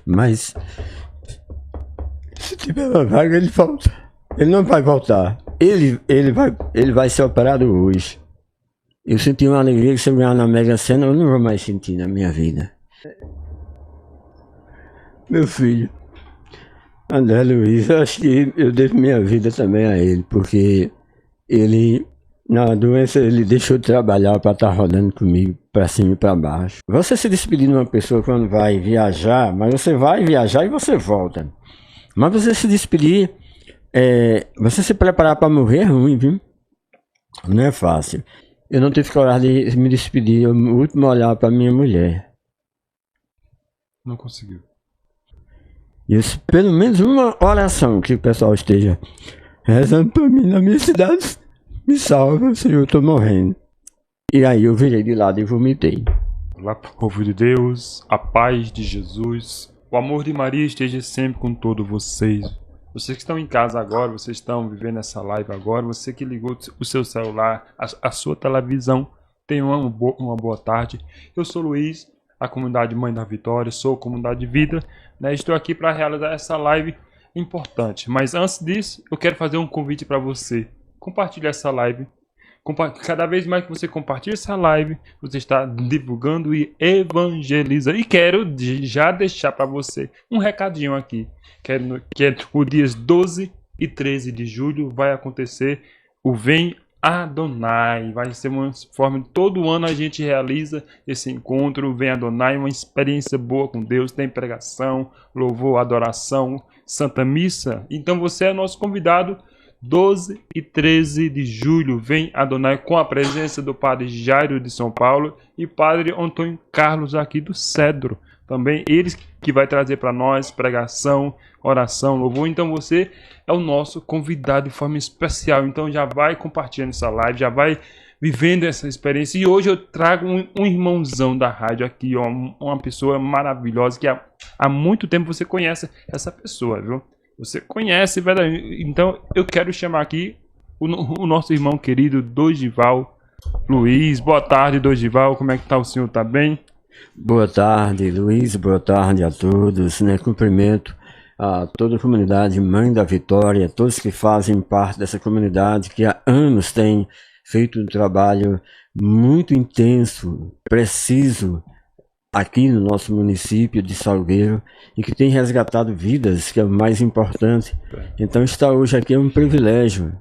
Mas se tiver uma vaga, ele volta. Ele não vai voltar. Ele vai ser operado hoje. Eu senti uma alegria que se eu ganhar na Mega Sena, eu não vou mais sentir na minha vida. Meu filho, André Luiz, eu acho que eu devo minha vida também a ele, porque ele, na doença, ele deixou de trabalhar para estar rodando comigo, para cima e para baixo. Você se despedir de uma pessoa quando vai viajar, mas você vai viajar e você volta. Mas você se despedir, você se preparar para morrer é ruim, viu? Não é fácil. Eu não tive coragem de me despedir, o último olhar para minha mulher. Não conseguiu. Isso, pelo menos uma oração que o pessoal esteja rezando para mim na minha cidade. Me salva, Senhor, eu tô morrendo. E aí eu virei de lado e vomitei. Olá, povo de Deus, a paz de Jesus, o amor de Maria esteja sempre com todos vocês. Vocês que estão em casa agora, vocês estão vivendo essa live agora, você que ligou o seu celular, a sua televisão, tenha uma boa tarde. Eu sou Luiz, a comunidade Mãe da Vitória, sou a comunidade de vida, né? Estou aqui para realizar essa live importante. Mas antes disso, eu quero fazer um convite para você. Compartilhe essa live. Cada vez mais que você compartilha essa live, você está divulgando e evangelizando. E quero já deixar para você um recadinho aqui. Que o dias 12 e 13 de julho vai acontecer o Vem Adonai. Vai ser uma forma, todo ano a gente realiza esse encontro, Vem Adonai, uma experiência boa com Deus, tem pregação, louvor, adoração, Santa Missa. Então você é nosso convidado. 12 e 13 de julho, Vem Adonai, com a presença do Padre Jairo de São Paulo e Padre Antônio Carlos aqui do Cedro. Também eles que vai trazer para nós pregação, oração, louvor. Então você é o nosso convidado de forma especial. Então já vai compartilhando essa live, já vai vivendo essa experiência. E hoje eu trago um irmãozão da rádio aqui, ó, uma pessoa maravilhosa que há muito tempo você conhece essa pessoa, viu? Você conhece, velho. Então eu quero chamar aqui o nosso irmão querido Dorival Luiz. Boa tarde, Dorival. Como é que tá o senhor? Tá bem? Boa tarde, Luiz. Boa tarde a todos. Né? Cumprimento a toda a comunidade Mãe da Vitória, todos que fazem parte dessa comunidade, que há anos tem feito um trabalho muito intenso, preciso, aqui no nosso município de Salgueiro, e que tem resgatado vidas, que é o mais importante. Então estar hoje aqui é um privilégio.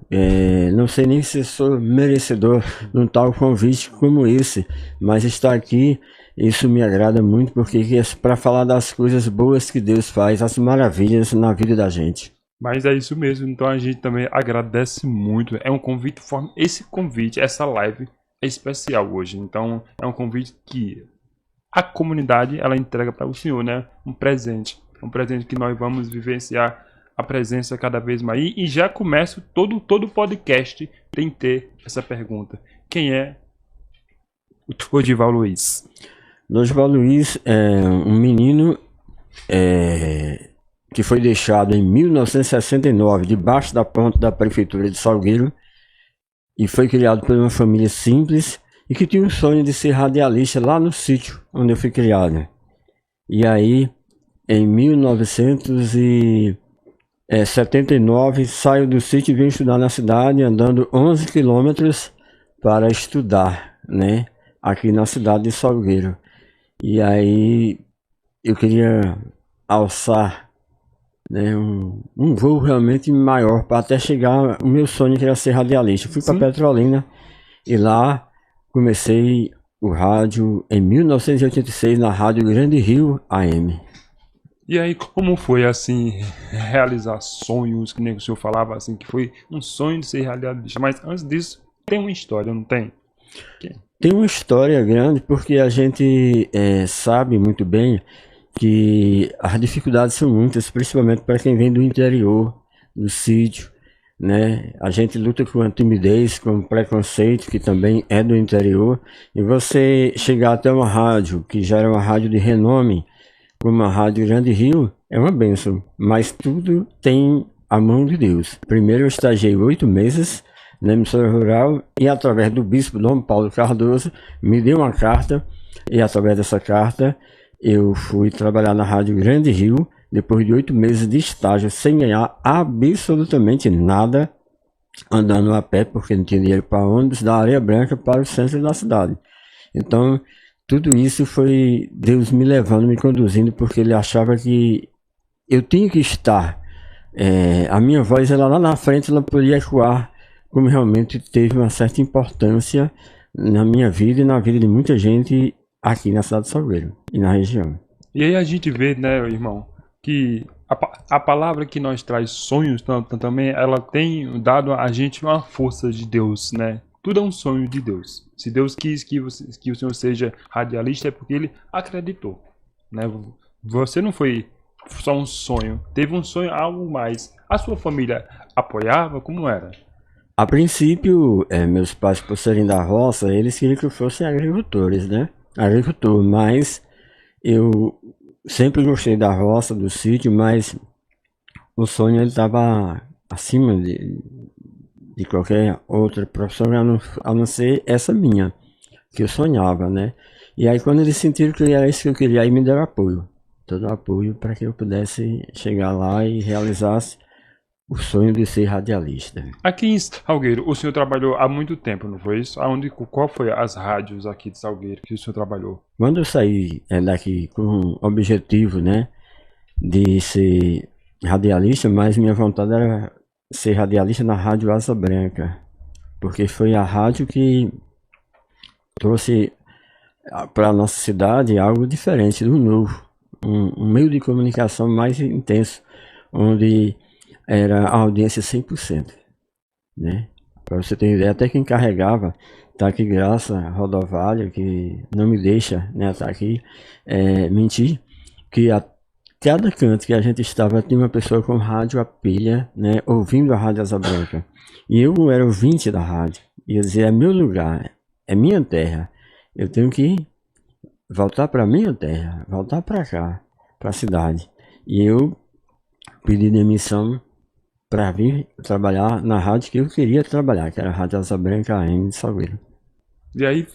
Não sei nem se sou merecedor de um tal convite como esse, mas estar aqui, isso me agrada muito, porque é para falar das coisas boas que Deus faz, as maravilhas na vida da gente. Mas é isso mesmo, então a gente também agradece muito. É um convite, esse convite, essa live é especial hoje. Então é um convite que a comunidade ela entrega para o senhor, né? Um presente que nós vamos vivenciar a presença cada vez mais. E já começa todo podcast tem que ter essa pergunta: quem é o Dorival Luiz? Dorival Luiz é um menino que foi deixado em 1969 debaixo da ponte da prefeitura de Salgueiro e foi criado por uma família simples e que tinha um sonho de ser radialista lá no sítio onde eu fui criado. E aí, em 1979, saio do sítio e vim estudar na cidade, andando 11 quilômetros para estudar, né? Aqui na cidade de Salgueiro. E aí, eu queria alçar, né, um voo realmente maior, para até chegar, o meu sonho que era ser radialista. Fui para Petrolina e lá comecei o rádio em 1986 na Rádio Grande Rio AM. E aí, como foi, assim, realizar sonhos, que nem o senhor falava, assim, que foi um sonho de ser radialista. Mas antes disso, tem uma história, não tem? Tem uma história grande, porque a gente sabe muito bem que as dificuldades são muitas, principalmente para quem vem do interior, do sítio, né? A gente luta com a timidez, com o preconceito, que também é do interior, e você chegar até uma rádio, que já era uma rádio de renome, como a Rádio Grande Rio, é uma bênção, mas tudo tem a mão de Deus. Primeiro eu estagiei 8 meses na emissora rural, e através do bispo Dom Paulo Cardoso, me deu uma carta, e através dessa carta eu fui trabalhar na Rádio Grande Rio, depois de 8 meses de estágio, sem ganhar absolutamente nada, andando a pé, porque não tinha dinheiro para ônibus, da Areia Branca para o centro da cidade. Então, tudo isso foi Deus me levando, me conduzindo, porque Ele achava que eu tinha que estar. A minha voz, ela lá na frente, ela podia ecoar, como realmente teve uma certa importância na minha vida e na vida de muita gente aqui na cidade de Salgueiro e na região. E aí a gente vê, né, irmão, que a palavra que nós traz sonhos também, ela tem dado a gente uma força de Deus, né? Tudo é um sonho de Deus. Se Deus quis que o senhor seja radialista, é porque Ele acreditou, né? Você não foi só um sonho, teve um sonho, algo mais. A sua família apoiava? Como era? A princípio, meus pais, por serem da roça, eles queriam que eu fosse agricultores, né? Agricultor, mas eu sempre gostei da roça, do sítio, mas o sonho ele estava acima de qualquer outra profissão, a não ser essa minha, que eu sonhava, né? E aí quando eles sentiram que era isso que eu queria, aí me deram apoio, todo o apoio para que eu pudesse chegar lá e realizasse o sonho de ser radialista. Aqui em Salgueiro, o senhor trabalhou há muito tempo, não foi isso? Qual foi as rádios aqui de Salgueiro que o senhor trabalhou? Quando eu saí daqui com o objetivo, né, de ser radialista, mas minha vontade era ser radialista na Rádio Asa Branca, porque foi a rádio que trouxe para a nossa cidade algo diferente, do novo, um meio de comunicação mais intenso, onde era a audiência 100%, né? Para você ter ideia, até quem carregava, tá aqui Graça Rodovalho, que não me deixa, né, tá aqui, mentir, que a cada canto que a gente estava tinha uma pessoa com rádio a pilha, né, ouvindo a Rádio Asa Branca. E eu era ouvinte da rádio, e eu dizia, é meu lugar, é minha terra, eu tenho que voltar para minha terra, voltar para cá, para a cidade. E eu pedi demissão para vir trabalhar na rádio que eu queria trabalhar, que era a Rádio Asa Branca AM de Salgueiro. E aí,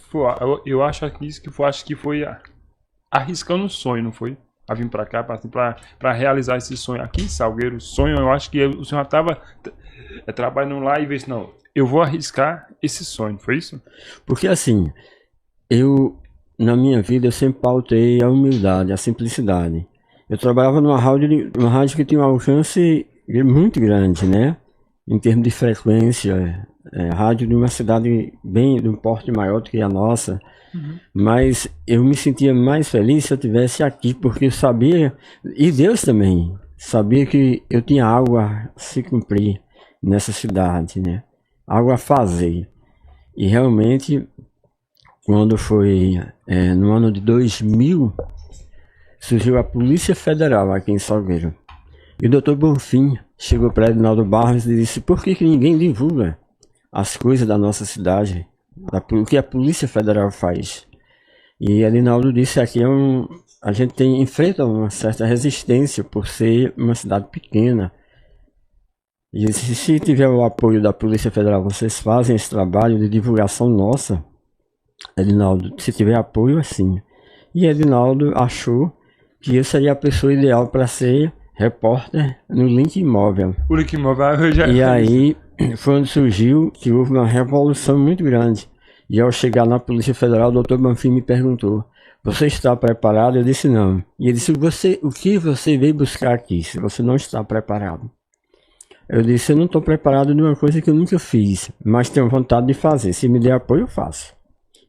eu acho que foi arriscando um sonho, não foi? A vir para cá, para realizar esse sonho. Aqui em Salgueiro, sonho, eu acho que o senhor estava trabalhando lá e disse, não, eu vou arriscar esse sonho, foi isso? Porque assim, na minha vida, eu sempre pautei a humildade, a simplicidade. Eu trabalhava numa rádio que tinha um alcance muito grande, né? Em termos de frequência, rádio de uma cidade bem de um porte maior do que a nossa. Uhum. Mas eu me sentia mais feliz se eu estivesse aqui, porque eu sabia, e Deus também, sabia que eu tinha algo a se cumprir nessa cidade, né? Algo a fazer. E realmente, quando foi no ano de 2000, surgiu a Polícia Federal aqui em Salgueiro. E o Dr. Bonfim chegou para Edinaldo Barros e disse, por que ninguém divulga as coisas da nossa cidade, o que a Polícia Federal faz? E Edinaldo disse, aqui a gente enfrenta uma certa resistência por ser uma cidade pequena. E disse, se tiver o apoio da Polícia Federal, vocês fazem esse trabalho de divulgação nossa? Edinaldo, se tiver apoio, assim. E Edinaldo achou que eu seria a pessoa ideal para ser repórter no Link Imóvel. O Link Imóvel eu já... E aí foi onde surgiu que houve uma revolução muito grande. E ao chegar na Polícia Federal, o Dr. Bonfim me perguntou, você está preparado? Eu disse não. E ele disse, o que você veio buscar aqui, se você não está preparado? Eu disse, eu não estou preparado de uma coisa que eu nunca fiz, mas tenho vontade de fazer. Se me der apoio, eu faço.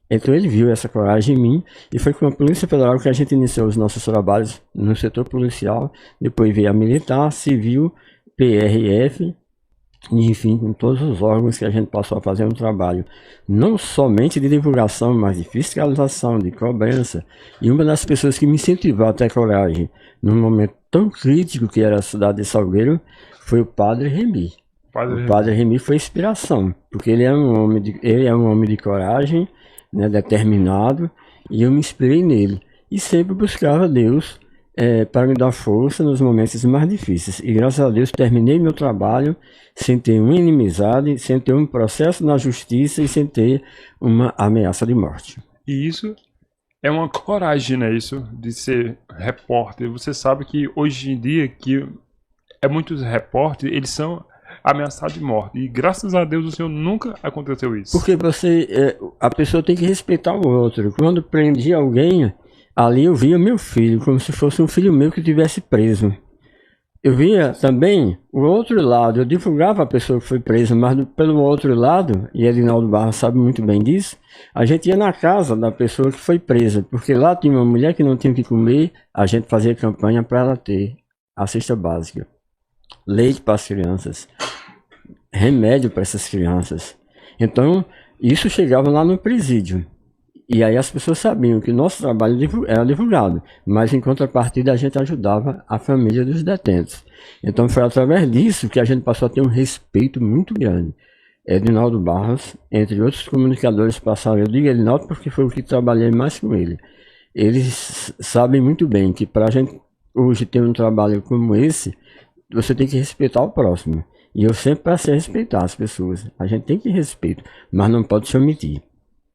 Então ele viu essa coragem em mim e foi com a Polícia Federal que a gente iniciou os nossos trabalhos no setor policial, depois veio a militar, civil, PRF, e, enfim, com todos os órgãos que a gente passou a fazer um trabalho, não somente de divulgação, mas de fiscalização, de cobrança. E uma das pessoas que me incentivou a ter coragem, num momento tão crítico que era a cidade de Salgueiro, foi o Padre Remy. O Padre Remy foi inspiração, porque ele é um homem de coragem, né, determinado, e eu me inspirei nele e sempre buscava Deus para me dar força nos momentos mais difíceis, e graças a Deus terminei meu trabalho sem ter uma inimizade, sem ter um processo na justiça e sem ter uma ameaça de morte. E isso É uma coragem, né, isso, de ser repórter. Você sabe que hoje em dia que muitos repórteres, eles são ameaçados de morte. E graças a Deus o senhor nunca aconteceu isso. Porque a pessoa tem que respeitar o outro. Quando prendi alguém, ali eu via meu filho, como se fosse um filho meu que tivesse preso. Eu via também o outro lado, eu divulgava a pessoa que foi presa, mas pelo outro lado, e Edinaldo Barros sabe muito bem disso, a gente ia na casa da pessoa que foi presa, porque lá tinha uma mulher que não tinha o que comer, a gente fazia campanha para ela ter a cesta básica, leite para as crianças, remédio para essas crianças. Então, isso chegava lá no presídio. E aí as pessoas sabiam que nosso trabalho era divulgado, mas em contrapartida a gente ajudava a família dos detentos. Então foi através disso que a gente passou a ter um respeito muito grande. Edinaldo Barros, entre outros comunicadores passaram, eu digo Edinaldo porque foi o que trabalhei mais com ele. Eles sabem muito bem que para a gente hoje ter um trabalho como esse, você tem que respeitar o próximo. E eu sempre passei a respeitar as pessoas. A gente tem que respeitar, mas não pode se omitir.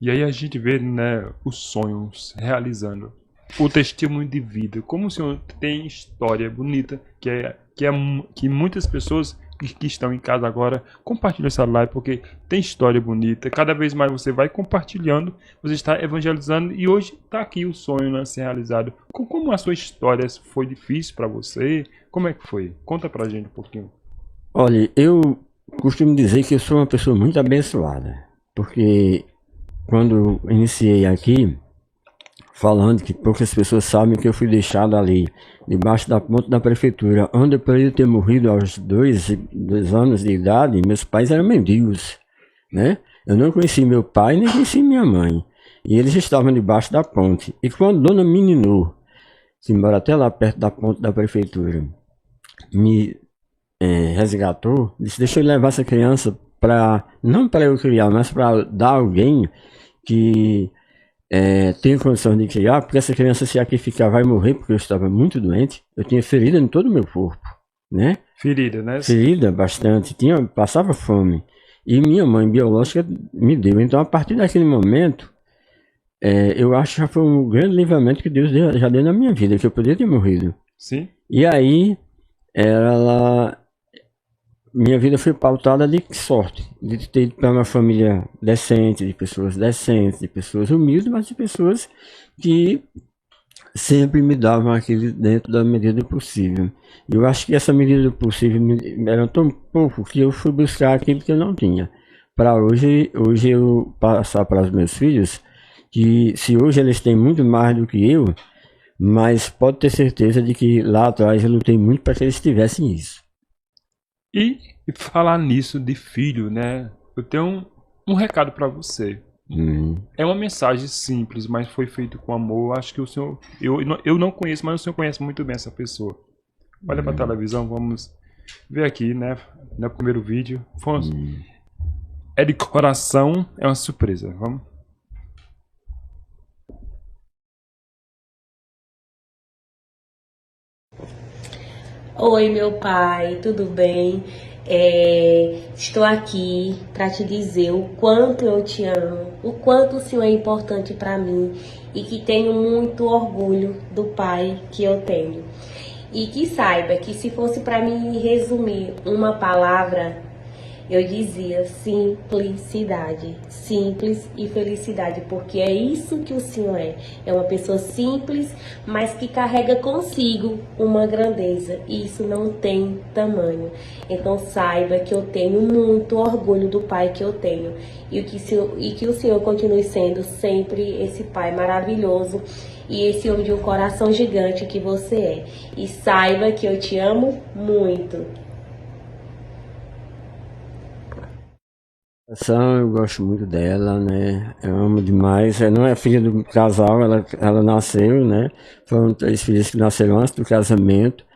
E aí a gente vê, né, os sonhos realizando. O testemunho de vida. Como o senhor tem história bonita, que muitas pessoas que estão em casa agora compartilham essa live, porque tem história bonita. Cada vez mais você vai compartilhando, você está evangelizando e hoje está aqui o sonho, né, ser realizado. Como a sua história foi difícil para você? Como é que foi? Conta pra gente um pouquinho. Olha, eu costumo dizer que eu sou uma pessoa muito abençoada, porque quando eu iniciei aqui, falando que poucas pessoas sabem que eu fui deixado ali, debaixo da ponte da prefeitura, onde eu poderia ter morrido aos 2 anos de idade, meus pais eram mendigos, né? Eu não conheci meu pai, nem conheci minha mãe. E eles estavam debaixo da ponte. E quando Dona Mininô, que mora até lá perto da ponte da prefeitura, me resgatou, disse, deixa eu levar essa criança não para eu criar, mas para dar alguém que tenha condição de criar, porque essa criança se aqui ficar vai morrer, porque eu estava muito doente, eu tinha ferida em todo o meu corpo, né? Ferida, né? Ferida bastante, passava fome, e minha mãe biológica me deu, então a partir daquele momento, eu acho que já foi um grande livramento que Deus já deu na minha vida, que eu poderia ter morrido. Sim. E aí, minha vida foi pautada de sorte, de ter ido para uma família decente, de pessoas humildes, mas de pessoas que sempre me davam aquilo dentro da medida do possível. E eu acho que essa medida do possível era tão pouco que eu fui buscar aquilo que eu não tinha. Para hoje eu passar para os meus filhos, que se hoje eles têm muito mais do que eu, mas pode ter certeza de que lá atrás eu lutei muito para que eles tivessem isso. E falar nisso de filho, né? Eu tenho um recado para você. É uma mensagem simples, mas foi feito com amor. Acho que o senhor, eu não conheço, mas o senhor conhece muito bem essa pessoa. Olha para a televisão, vamos ver aqui, né? No primeiro vídeo. É de coração, é uma surpresa. Vamos. Oi, meu pai, tudo bem? Estou aqui para te dizer o quanto eu te amo, o quanto o Senhor é importante para mim e que tenho muito orgulho do pai que eu tenho. E que saiba que se fosse para mim resumir uma palavra, eu dizia simplicidade, simples e felicidade, porque é isso que o Senhor é. É uma pessoa simples, mas que carrega consigo uma grandeza, e isso não tem tamanho. Então saiba que eu tenho muito orgulho do pai que eu tenho, e que o Senhor continue sendo sempre esse pai maravilhoso e esse homem de um coração gigante que você é. E saiba que eu te amo muito. Eu gosto muito dela, né? Eu amo demais. Ela não é filha do casal, ela nasceu, né? Foram 3 filhas que nasceram antes do casamento.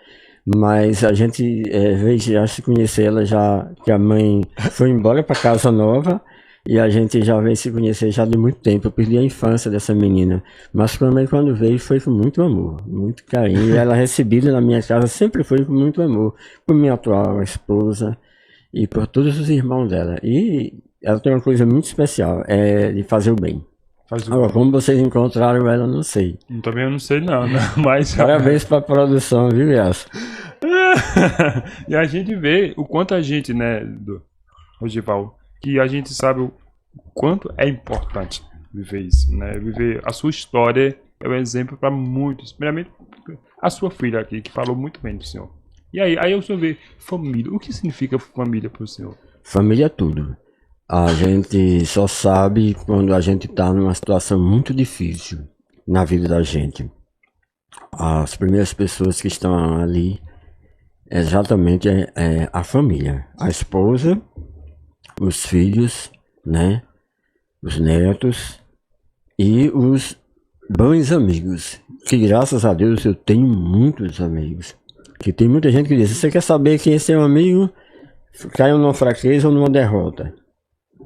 Mas a gente veio já se conhecer ela já, que a mãe foi embora para casa nova. E a gente já veio se conhecer já de muito tempo. Eu perdi a infância dessa menina. Mas quando veio foi com muito amor, muito carinho. E ela recebida na minha casa sempre foi com muito amor. Por minha atual esposa e por todos os irmãos dela. E ela tem uma coisa muito especial, é de fazer o bem. Faz o Agora, como vocês encontraram ela, não sei. Também eu não sei não, né? Mas Parabéns pra produção, viu, Yas? e a gente vê o quanto a gente, né, Rodival, que a gente sabe o quanto é importante viver isso, né? Viver a sua história é um exemplo para muitos. Primeiramente, a sua filha aqui, que falou muito bem do senhor. E aí o senhor vê família. O que significa família para o senhor? Família é tudo. A gente só sabe quando a gente tá numa situação muito difícil na vida da gente. As primeiras pessoas que estão ali exatamente é a família. A esposa, os filhos, né? Os netos e os bons amigos. Que graças a Deus eu tenho muitos amigos. Que tem muita gente que diz, você quer saber quem é seu amigo? Caiu numa fraqueza ou numa derrota.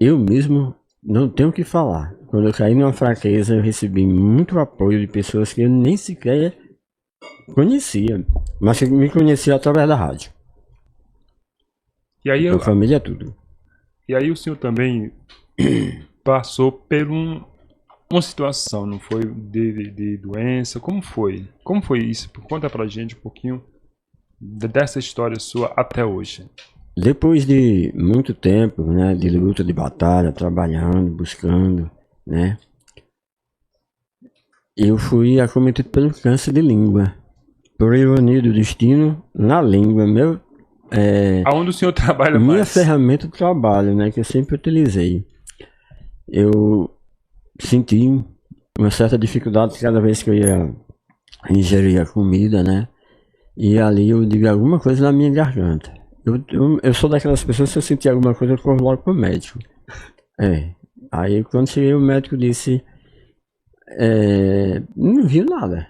Eu mesmo não tenho o que falar. Quando eu caí numa fraqueza, eu recebi muito apoio de pessoas que eu nem sequer conhecia, mas que me conhecia através da rádio. E aí, A família é tudo. E aí o senhor também passou por uma situação, não foi? De doença. Como foi? Como foi isso? Conta pra gente um pouquinho dessa história sua até hoje. Depois de muito tempo, né, de luta, de batalha, trabalhando, buscando, né, eu fui acometido pelo câncer de língua. Por ironia do destino, na língua, Aonde o senhor trabalha minha mais? ferramenta de trabalho, né, que eu sempre utilizei. Eu senti uma certa dificuldade cada vez que eu ia ingerir a comida, né, e ali eu digo alguma coisa na minha garganta. Eu sou daquelas pessoas que se eu sentir alguma coisa eu corro logo pro médico. Aí quando cheguei o médico disse, não viu nada,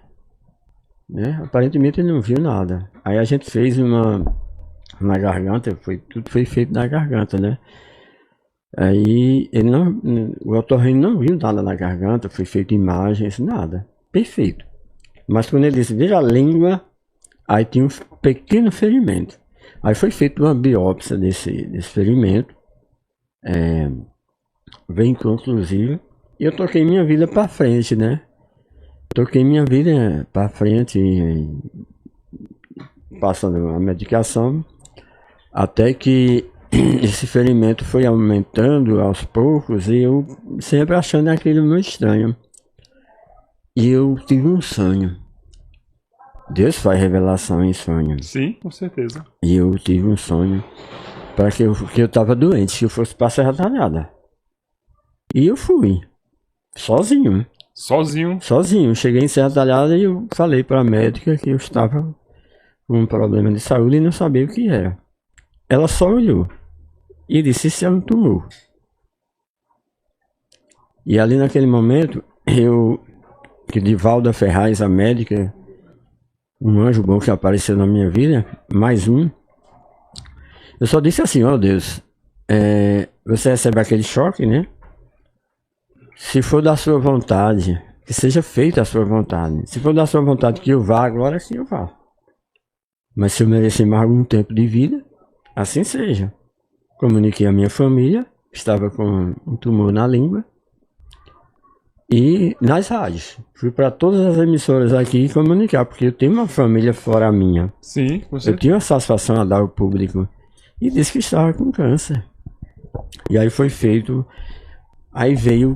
né? Aparentemente ele não viu nada. Aí a gente fez na garganta, tudo foi feito na garganta, né? Aí o otorrino não viu nada na garganta, foi feito imagens, nada. Perfeito. Mas quando ele disse, veja a língua, aí tinha um pequeno ferimento. Aí foi feita uma biópsia desse ferimento, bem conclusiva, e eu toquei minha vida para frente, né? Toquei minha vida para frente, passando a medicação, até que esse ferimento foi aumentando aos poucos e eu sempre achando aquilo muito estranho. E eu tive um sonho. Deus faz revelação em sonho. Sim, com certeza. E eu tive um sonho para que eu estava doente, se eu fosse para Serra Talhada. E eu fui, sozinho. Sozinho. Cheguei em Serra Talhada e eu falei para a médica que eu estava com um problema de saúde e não sabia o que era. Ela só olhou e disse, isso é um tumor. E ali naquele momento, que Divalda Ferraz, a médica, um anjo bom que apareceu na minha vida, mais um. Eu só disse assim, ó Deus, você recebe aquele choque, né? Se for da sua vontade, que seja feita a sua vontade. Se for da sua vontade que eu vá, agora sim eu vá. Mas se eu merecer mais algum tempo de vida, assim seja. Comuniquei à minha família, estava com um tumor na língua. E nas rádios. Fui para todas as emissoras aqui comunicar, porque eu tenho uma família fora a minha. Sim, com certeza. Eu tinha uma satisfação a dar ao público. E disse que estava com câncer. E aí foi feito. Aí veio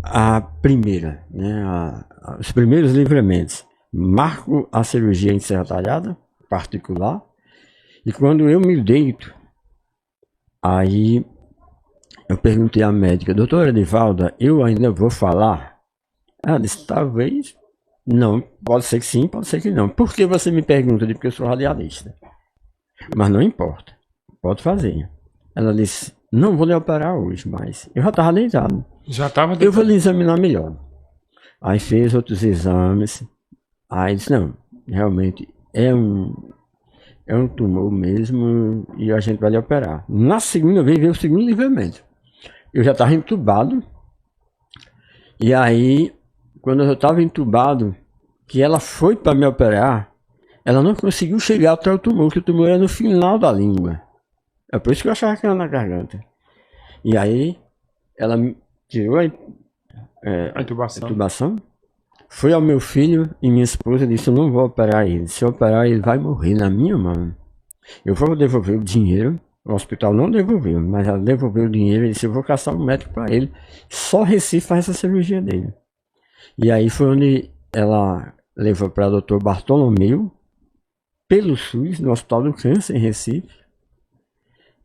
a primeira, né? Os primeiros livramentos. Marco a cirurgia em Serra Talhada, particular. E quando eu me deito, aí eu perguntei à médica, doutora Divalda, eu ainda vou falar? Ela disse, talvez não, pode ser que sim, pode ser que não. Por que você me pergunta? Porque eu sou radialista. Mas não importa, pode fazer. Ela disse, não vou lhe operar hoje, mas eu já estava deitado. Eu vou lhe examinar melhor. Aí fez outros exames, aí disse, não, realmente é um tumor mesmo e a gente vai lhe operar. Na segunda vez veio o segundo livramento. Eu já estava entubado. E aí, quando eu estava entubado, que ela foi para me operar, ela não conseguiu chegar até o tumor, que o tumor era no final da língua. É por isso que eu achava que era na garganta. E aí, ela tirou A intubação. intubação. Fui ao meu filho e minha esposa e disse: eu não vou operar ele. Se eu operar, ele vai morrer na minha mão. Eu vou devolver o dinheiro. O hospital não devolveu, mas ela devolveu o dinheiro e disse: eu vou caçar um médico para ele. Só Recife faz essa cirurgia dele. E aí foi onde ela levou para o Dr. Bartolomeu, pelo SUS, no Hospital do Câncer, em Recife.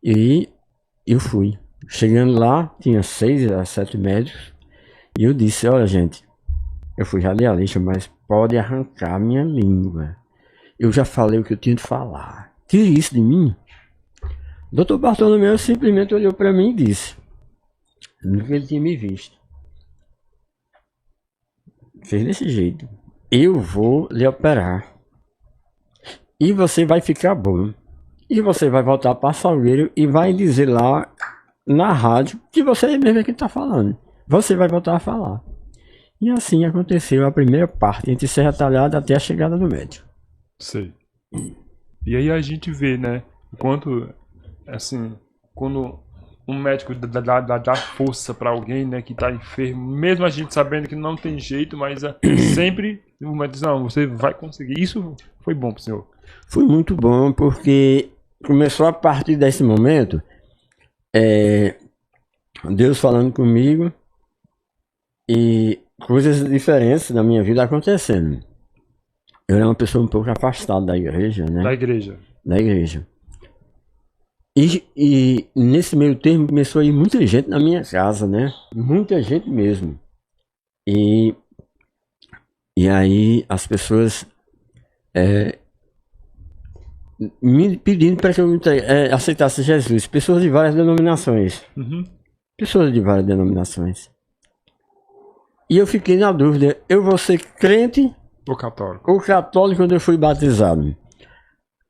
E eu fui. Chegando lá, tinha 6 a 7 médicos. E eu disse: olha, gente, eu fui radialista, mas pode arrancar minha língua. Eu já falei o que eu tinha de falar. Tire isso de mim. O Dr. Bartolomeu simplesmente olhou para mim e disse: nunca ele tinha me visto. Fez desse jeito: eu vou lhe operar. E você vai ficar bom. E você vai voltar para Salgueiro e vai dizer lá na rádio que você mesmo é quem está falando. Você vai voltar a falar. E assim aconteceu a primeira parte, entre Serra Talhada até a chegada do médico. Sei. E aí a gente vê, né? Enquanto, assim, quando um médico dá força para alguém, né, que tá enfermo, mesmo a gente sabendo que não tem jeito, mas sempre o médico diz: não, você vai conseguir. Isso foi bom pro senhor. Foi muito bom, porque começou a partir desse momento, Deus falando comigo e coisas diferentes na minha vida acontecendo. Eu era uma pessoa um pouco afastada da igreja, né? Da igreja. Da igreja. E nesse meio termo começou a ir muita gente na minha casa, né? Muita gente mesmo. E aí as pessoas me pedindo para que eu aceitasse Jesus. Pessoas de várias denominações. Uhum. Pessoas de várias denominações. E eu fiquei na dúvida: eu vou ser crente O católico. ou católico quando eu fui batizado?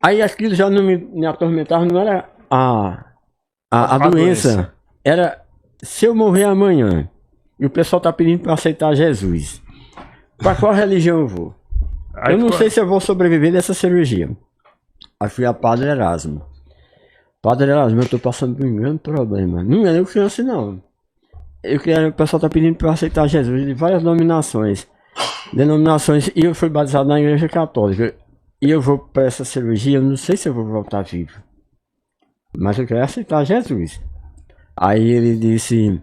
Aí aquilo já não me atormentava, não era a doença. Era: se eu morrer amanhã e o pessoal tá pedindo para aceitar Jesus, para qual religião eu vou? Aí Eu não sei se eu vou sobreviver dessa cirurgia. Aí fui a Padre Erasmo. Padre Erasmo, eu tô passando por um grande problema. Não é eu criança, não. O pessoal tá pedindo para aceitar Jesus de várias denominações. E eu fui batizado na igreja católica. E eu vou para essa cirurgia, eu não sei se eu vou voltar vivo. Mas eu quero aceitar Jesus. Aí ele disse: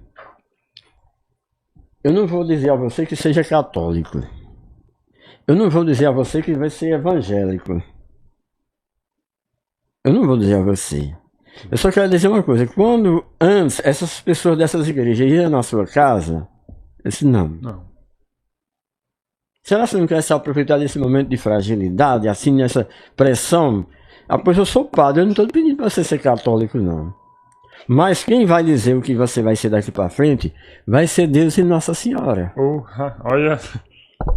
eu não vou dizer a você que seja católico. Eu não vou dizer a você que vai ser evangélico. Eu não vou dizer a você. Eu só quero dizer uma coisa: quando antes essas pessoas dessas igrejas iam na sua casa, eu disse: não. Será que você não quer se aproveitar desse momento de fragilidade, assim, nessa pressão? Pois eu sou padre, eu não estou pedindo para você ser católico, não. Mas quem vai dizer o que você vai ser daqui para frente vai ser Deus e Nossa Senhora. Olha.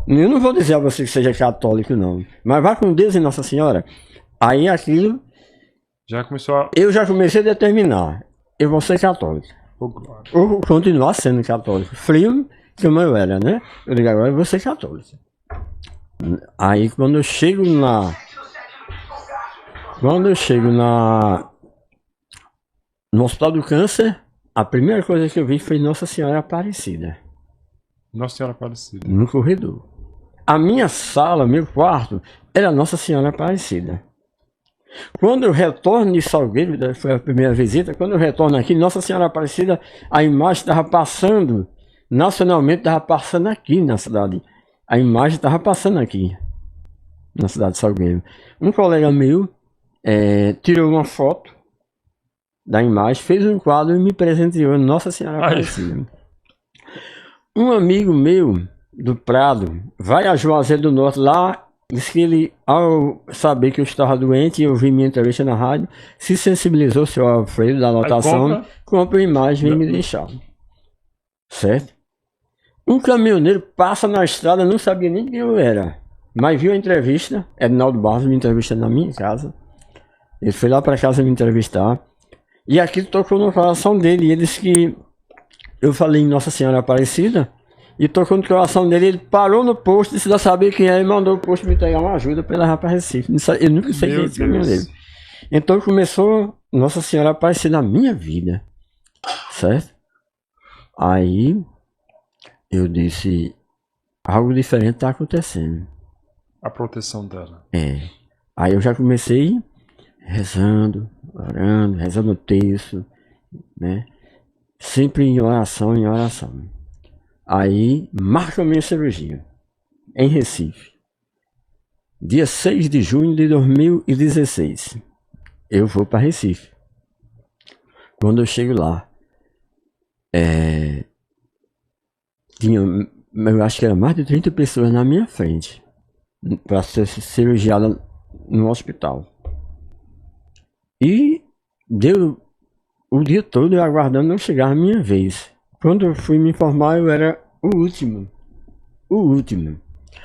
Eu não vou dizer a você que seja católico, não. Mas vá com Deus e Nossa Senhora. Aí aquilo... Já começou a... Eu já comecei a determinar: eu vou ser católico. Ou continuar sendo católico. Frio, como eu era, né? Eu digo: agora eu vou ser católico. Aí quando eu chego no Hospital do Câncer, a primeira coisa que eu vi foi Nossa Senhora Aparecida. Nossa Senhora Aparecida. No corredor. A minha sala, meu quarto, era Nossa Senhora Aparecida. Quando eu retorno de Salgueiro, foi a primeira visita, quando eu retorno aqui, Nossa Senhora Aparecida, a imagem estava passando, nacionalmente estava passando aqui na cidade. A imagem estava passando aqui, na cidade de Salgueiro. Um colega meu tirou uma foto da imagem, fez um quadro e me presenteou Nossa Senhora Aparecida. Um amigo meu, do Prado, vai a Juazeiro do Norte lá. Diz que ele, ao saber que eu estava doente e eu vi minha entrevista na rádio, se sensibilizou, seu Alfredo, da anotação, compra uma imagem e me deixar. Certo? Um caminhoneiro passa na estrada, não sabia nem quem eu era, mas viu a entrevista. Edinaldo Barros me entrevistando na minha casa. Ele foi lá para casa me entrevistar. E aquilo tocou no coração dele. E ele disse que eu falei em Nossa Senhora Aparecida. E tocou no coração dele, ele parou no posto, disse: não sabia quem é, e mandou o posto me entregar uma ajuda para ele levar para Recife. Eu nunca sei quem é esse caminho dele. Então começou Nossa Senhora a aparecer na minha vida, certo? Aí eu disse, algo diferente está acontecendo. A proteção dela. Aí eu já comecei rezando, orando, rezando o texto, né? Sempre em oração, em oração. Aí marca a minha cirurgia, em Recife. Dia 6 de junho de 2016. Eu vou para Recife. Quando eu chego lá, tinha, eu acho que era mais de 30 pessoas na minha frente para ser cirurgiada no hospital. E deu o dia todo eu aguardando não chegar a minha vez. Quando eu fui me informar, eu era o último. O último.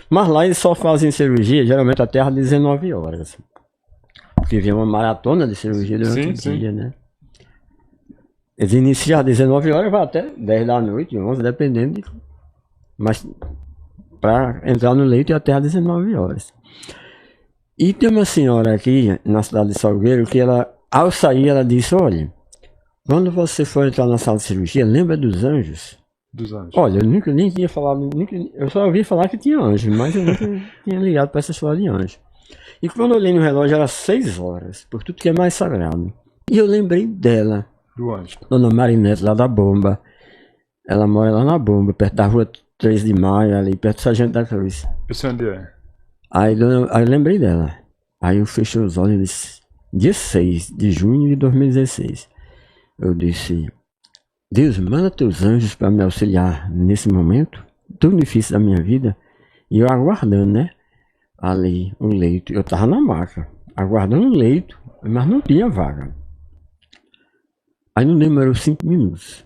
Mas lá eles só fazem cirurgia, geralmente até às 19 horas. Porque vem uma maratona de cirurgia durante o dia, né? Eles iniciam às 19 horas e vai até 10 da noite, 11, dependendo. Mas para entrar no leito é até às 19 horas. E tem uma senhora aqui na cidade de Salgueiro que ela, ao sair, ela disse, olha, quando você for entrar na sala de cirurgia, lembra dos anjos? Dos anjos. Olha, eu nunca nem tinha falado, eu só ouvi falar que tinha anjos, mas eu nunca tinha ligado para essa história de anjos. E quando eu olhei no relógio era 6 horas, por tudo que é mais sagrado. E eu lembrei dela. Do anjo. Dona Marinete, lá da Bomba. Ela mora lá na Bomba, perto da rua 3 de Maio, ali perto do Sargento da Cruz. Eu sei onde é. Aí eu lembrei dela. Aí eu fechei os olhos e disse, dia 6 de junho de 2016. Eu disse, Deus, manda teus anjos para me auxiliar nesse momento tão difícil da minha vida. E eu aguardando, né? Ali, o leito. Eu tava na maca, aguardando o leito, mas não tinha vaga. Aí não demorou 5 minutos.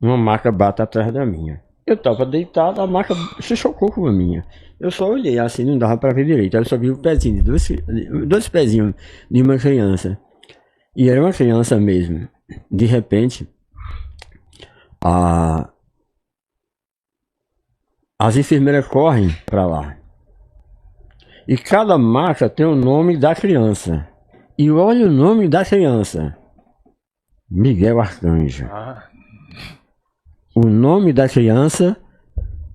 Uma maca bate atrás da minha. Eu tava deitado, a maca se chocou com a minha. Eu só olhei assim, não dava para ver direito. Aí eu só vi o pezinho, dois pezinhos de uma criança. E era uma criança mesmo. De repente, as enfermeiras correm para lá. E cada maca tem o nome da criança. E olha o nome da criança. Miguel Arcanjo. O nome da criança,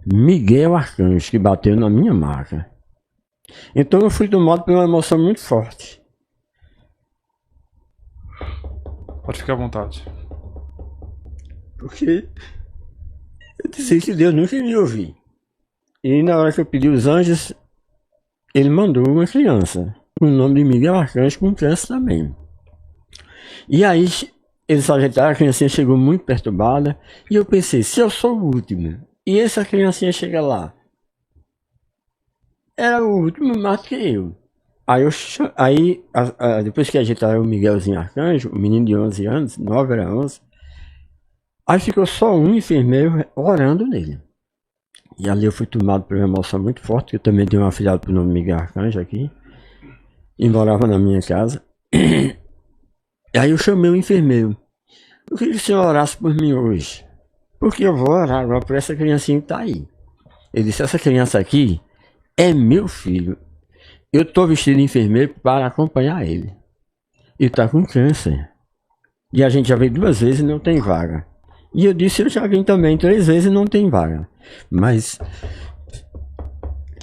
Miguel Arcanjo, que bateu na minha maca. Então eu fui tomado por uma emoção muito forte. Pode ficar à vontade. Porque eu disse que Deus nunca me ouviu. E na hora que eu pedi os anjos, ele mandou uma criança. Com o nome de Miguel Arcanjo, com criança também. E aí eles ajeitaram, a criancinha chegou muito perturbada. E eu pensei, se eu sou o último, e essa criancinha chega lá, era o último mais que eu. Aí, depois que ajeitaram o Miguelzinho Arcanjo, o menino de 11 anos, 9 era 11, aí ficou só um enfermeiro orando nele. E ali eu fui tomado por uma emoção muito forte, eu também tenho um afilhado por nome Miguel Arcanjo aqui, e morava na minha casa. Aí eu chamei o enfermeiro. Eu queria que o senhor orasse por mim hoje, porque eu vou orar agora por essa criancinha que está aí. Ele disse, essa criança aqui é meu filho. Eu estou vestido de enfermeiro para acompanhar ele. Ele está com câncer. E a gente já veio 2 vezes e não tem vaga. E eu disse, eu já vim também 3 vezes e não tem vaga. Mas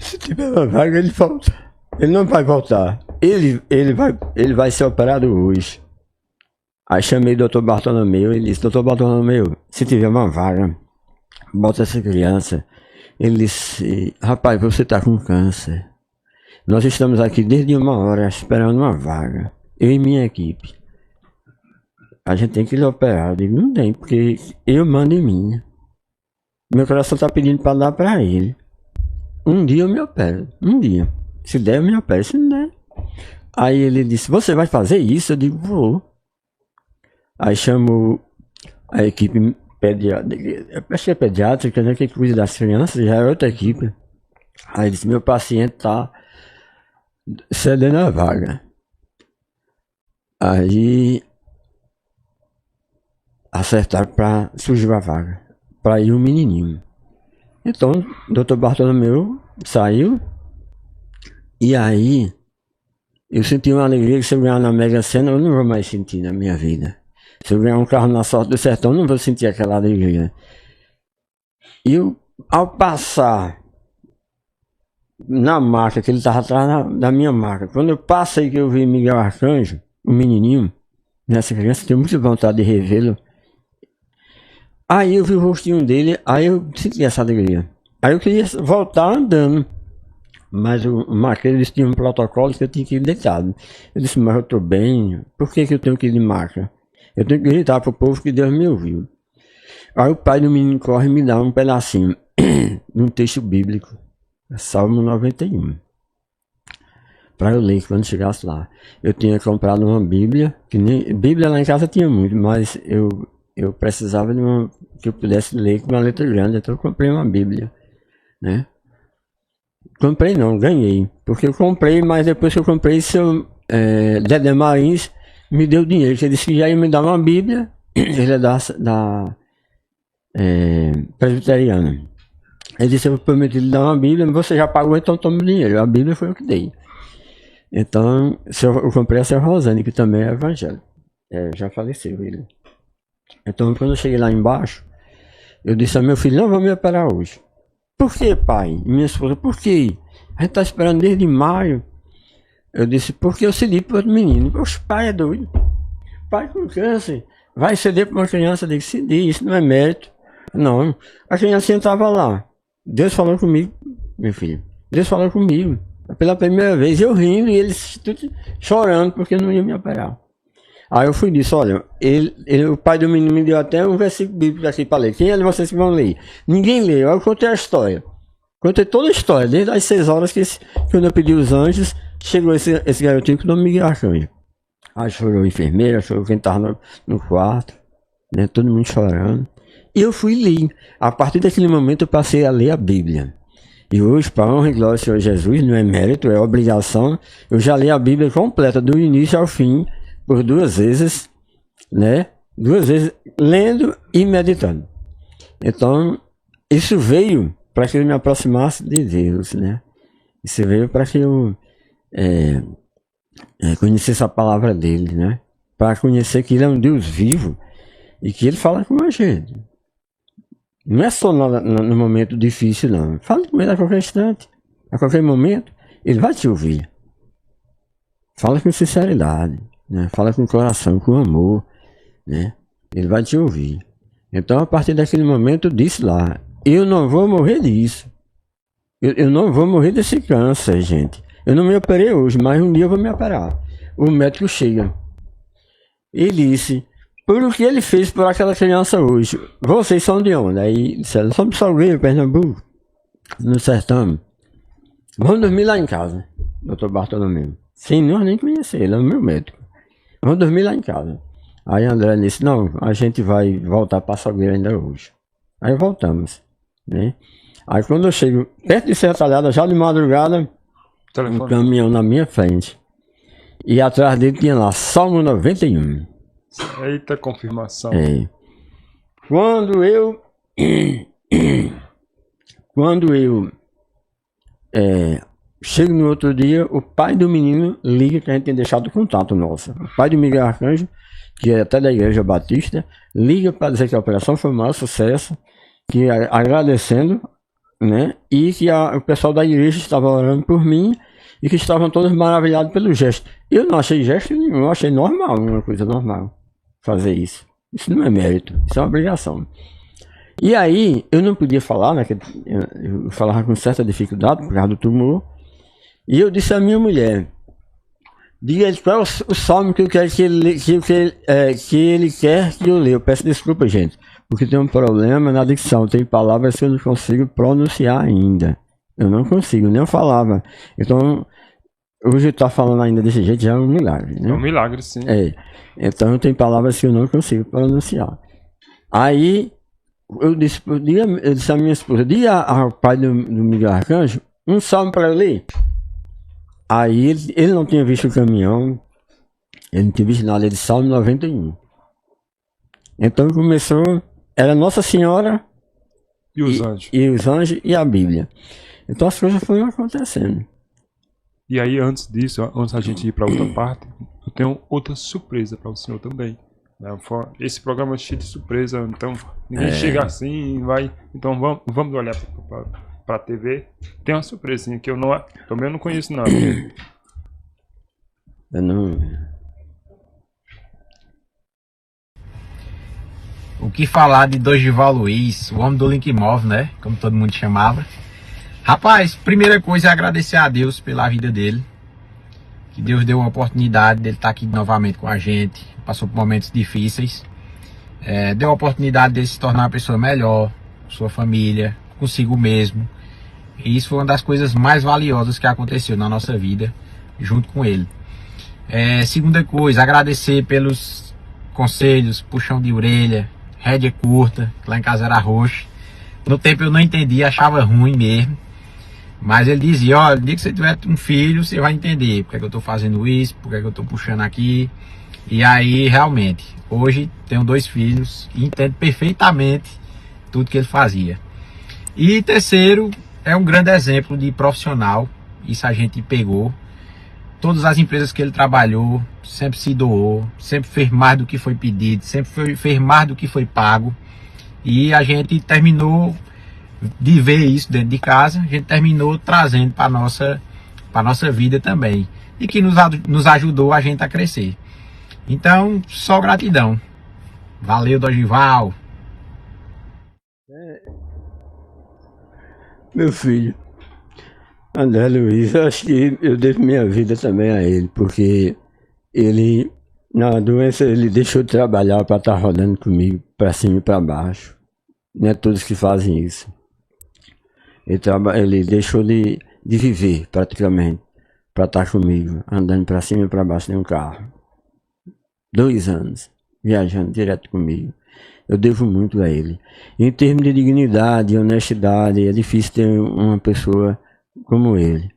se tiver uma vaga, ele volta. Ele não vai voltar. Ele vai ser operado hoje. Aí chamei o Dr. Bartolomeu, ele disse, Dr. Bartolomeu, se tiver uma vaga, bota essa criança. Ele disse, rapaz, você está com câncer. Nós estamos aqui desde 1 hora esperando uma vaga, eu e minha equipe. A gente tem que lhe operar. Eu digo, não tem, porque eu mando em mim. Meu coração está pedindo para dar para ele. Um dia eu me opero, um dia. Se der, eu me opero, se não der. Aí ele disse, você vai fazer isso? Eu digo, vou. Aí chamo a equipe pediátrica, acho que é pediátrica, né, que cuida das crianças, já é outra equipe. Aí disse, meu paciente está cedendo a vaga. Aí acertaram para surgir a vaga, para ir um menininho. Então o Dr. Bartolomeu saiu, e aí eu senti uma alegria que se eu ganhar na Mega Sena eu não vou mais sentir na minha vida. Se eu ganhar um carro na Sorte do Sertão, não vou sentir aquela alegria. E eu ao passar na maca, que ele estava atrás da minha maca, quando eu passei que eu vi Miguel Arcanjo, o menininho, nessa criança, tenho muita vontade de revê-lo. Aí eu vi o rostinho dele, aí eu senti essa alegria. Aí eu queria voltar andando, mas o maqueiro disse que tinha um protocolo que eu tinha que ir deitado. Eu disse, mas eu estou bem, por que eu tenho que ir de maca? Eu tenho que gritar para o povo que Deus me ouviu. Aí o pai do menino corre e me dá um pedacinho de um texto bíblico, Salmo 91, para eu ler quando chegasse lá. Eu tinha comprado uma Bíblia, que nem Bíblia lá em casa tinha muito, mas eu precisava de uma que eu pudesse ler com uma letra grande, então eu comprei uma Bíblia, né? Comprei não, ganhei, porque eu comprei, mas depois que eu comprei, seu Dedé Marins me deu dinheiro, ele disse que já ia me dar uma Bíblia, ele é da presbiteriana. Ele disse, eu prometi lhe dar uma Bíblia, você já pagou, então toma o dinheiro. A Bíblia foi eu que dei. Então, eu comprei a Seu Rosane, que também é evangélico. Já faleceu ele. Então, quando eu cheguei lá embaixo, eu disse a meu filho, não vou me operar hoje. Por que, pai? E minha esposa, por quê? A gente tá esperando desde maio. Eu disse, porque eu cedi para outro menino. Poxa, pai é doido. Pai com câncer. Vai ceder para uma criança? Eu disse, cedi, isso não é mérito. Não, a criancinha estava lá. Deus falou comigo, meu filho. Deus falou comigo. Pela primeira vez, eu rindo e eles tudo chorando porque não ia me operar. Aí eu fui e disse, olha, o pai do menino me deu até um versículo bíblico aqui para ler. Quem é de vocês que vão ler? Ninguém leu. Aí eu contei a história. Contei toda a história, desde as 6 horas quando eu pedi os anjos, chegou esse garotinho com o nome Miguel Arcanjo. Aí chorou a enfermeira, chorou quem estava no quarto, né, todo mundo chorando. E eu fui ler. A partir daquele momento eu passei a ler a Bíblia. E hoje, para a honra e glória do Senhor Jesus, não é mérito, é obrigação. Eu já li a Bíblia completa, do início ao fim, por 2 vezes, né? 2 vezes lendo e meditando. Então, isso veio para que eu me aproximasse de Deus, né? Isso veio para que eu conhecesse a palavra dele, né? Para conhecer que ele é um Deus vivo e que ele fala com a gente. Não é só no momento difícil, não. Fala com ele a qualquer instante, a qualquer momento, ele vai te ouvir. Fala com sinceridade, né? Fala com coração, com amor, né? Ele vai te ouvir. Então, a partir daquele momento, eu disse lá, eu não vou morrer disso. Eu não vou morrer desse câncer, gente. Eu não me operei hoje, mas um dia eu vou me operar. O médico chega. Ele disse, por o que ele fez por aquela criança hoje, vocês são de onde? Aí disseram, somos de Salgueiro, Pernambuco, no sertão. Vamos dormir lá em casa, doutor Bartolomeu. Sem nós nem conhecer, ele é o meu médico. Vamos dormir lá em casa. Aí André disse, não, a gente vai voltar para Salgueiro ainda hoje. Aí voltamos, né? Aí quando eu chego perto de Serra Talhada, já de madrugada, um caminhão na minha frente. E atrás dele tinha lá, Salmo 91. Eita confirmação. Quando eu chego no outro dia, o pai do menino liga, que a gente tem deixado o contato nosso. O pai do Miguel Arcanjo, que é até da Igreja Batista, liga para dizer que a operação foi um maior sucesso, que agradecendo, né? E que o pessoal da igreja estava orando por mim e que estavam todos maravilhados pelo gesto. Eu não achei gesto nenhum, eu achei normal, uma coisa normal fazer isso. Isso não é mérito, isso é uma obrigação. E aí, eu não podia falar, né? Eu falava com certa dificuldade por causa do tumor. E eu disse à minha mulher, diga qual é o salmo que eu quero que ele quer que eu leia. Eu peço desculpa, gente, porque tem um problema na dicção. Tem palavras que eu não consigo pronunciar ainda. Eu não consigo, nem eu falava. Então, hoje estar falando ainda desse jeito já é um milagre, né? É um milagre, sim. Então tem palavras que eu não consigo pronunciar. Aí eu disse à minha esposa, diga ao pai do Miguel Arcanjo um salmo para eu ler. Aí ele não tinha visto o caminhão, ele não tinha visto nada, de Salmo 91. Então começou, era Nossa Senhora e os anjos. E os anjos e a Bíblia. Então as coisas foram acontecendo. E aí, antes disso, antes da gente ir para outra parte, eu tenho outra surpresa para o senhor também. Né? Esse programa é cheio de surpresa, então ninguém chega assim e vai. Então vamos olhar para a TV. Tem uma surpresinha que também eu não conheço não. Eu não... O que falar de Dorival Luiz, o homem do Link Móvel, né? Como todo mundo chamava. Rapaz, primeira coisa é agradecer a Deus pela vida dele. Que Deus deu uma oportunidade dele estar aqui novamente com a gente. Passou por momentos difíceis. Deu a oportunidade dele se tornar uma pessoa melhor, com sua família, consigo mesmo. E isso foi uma das coisas mais valiosas que aconteceu na nossa vida, junto com ele. Segunda coisa, agradecer pelos conselhos, puxão de orelha, rédea curta, que lá em casa era roxo. No tempo eu não entendia, achava ruim mesmo. Mas ele dizia, olha, no dia que você tiver um filho, você vai entender porque é que eu estou fazendo isso, porque é que eu estou puxando aqui. E aí, realmente, hoje tenho 2 filhos e entendo perfeitamente tudo que ele fazia. E terceiro, é um grande exemplo de profissional, isso a gente pegou. Todas as empresas que ele trabalhou, sempre se doou, sempre fez mais do que foi pedido, sempre fez mais do que foi pago. E a gente terminou de ver isso dentro de casa, a gente terminou trazendo para nossa vida também. E que nos ajudou a gente a crescer. Então, só gratidão. Valeu, Dorival. Meu filho, André Luiz, eu acho que eu devo minha vida também a ele, porque ele, na doença, ele deixou de trabalhar para estar rodando comigo, para cima e para baixo. Não é todos que fazem isso. Ele deixou de viver, praticamente, para estar comigo, andando para cima e para baixo de um carro. 2 anos, viajando direto comigo. Eu devo muito a ele. Em termos de dignidade e honestidade, é difícil ter uma pessoa como ele.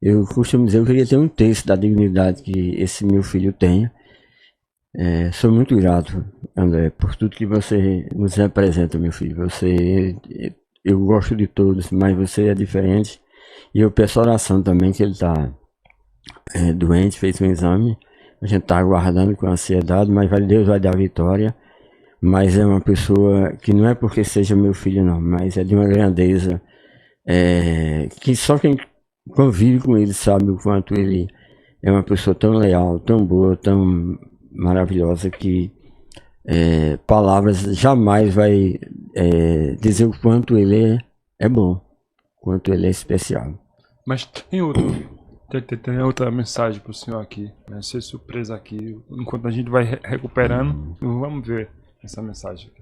Eu costumo dizer, eu queria ter 1/3 da dignidade que esse meu filho tem. Sou muito grato, André, por tudo que você nos representa, meu filho. Eu gosto de todos, mas você é diferente. E eu peço oração também, que ele está doente, fez um exame. A gente está aguardando com ansiedade, mas Deus vai dar vitória. Mas é uma pessoa que não é porque seja meu filho não, mas é de uma grandeza que só quem convive com ele sabe o quanto ele é uma pessoa tão leal, tão boa, tão maravilhosa que palavras jamais vai dizer o quanto ele é bom, o quanto ele é especial. Mas tem outra mensagem para o senhor aqui, né? Ser surpresa aqui, enquanto a gente vai recuperando, vamos ver essa mensagem aqui.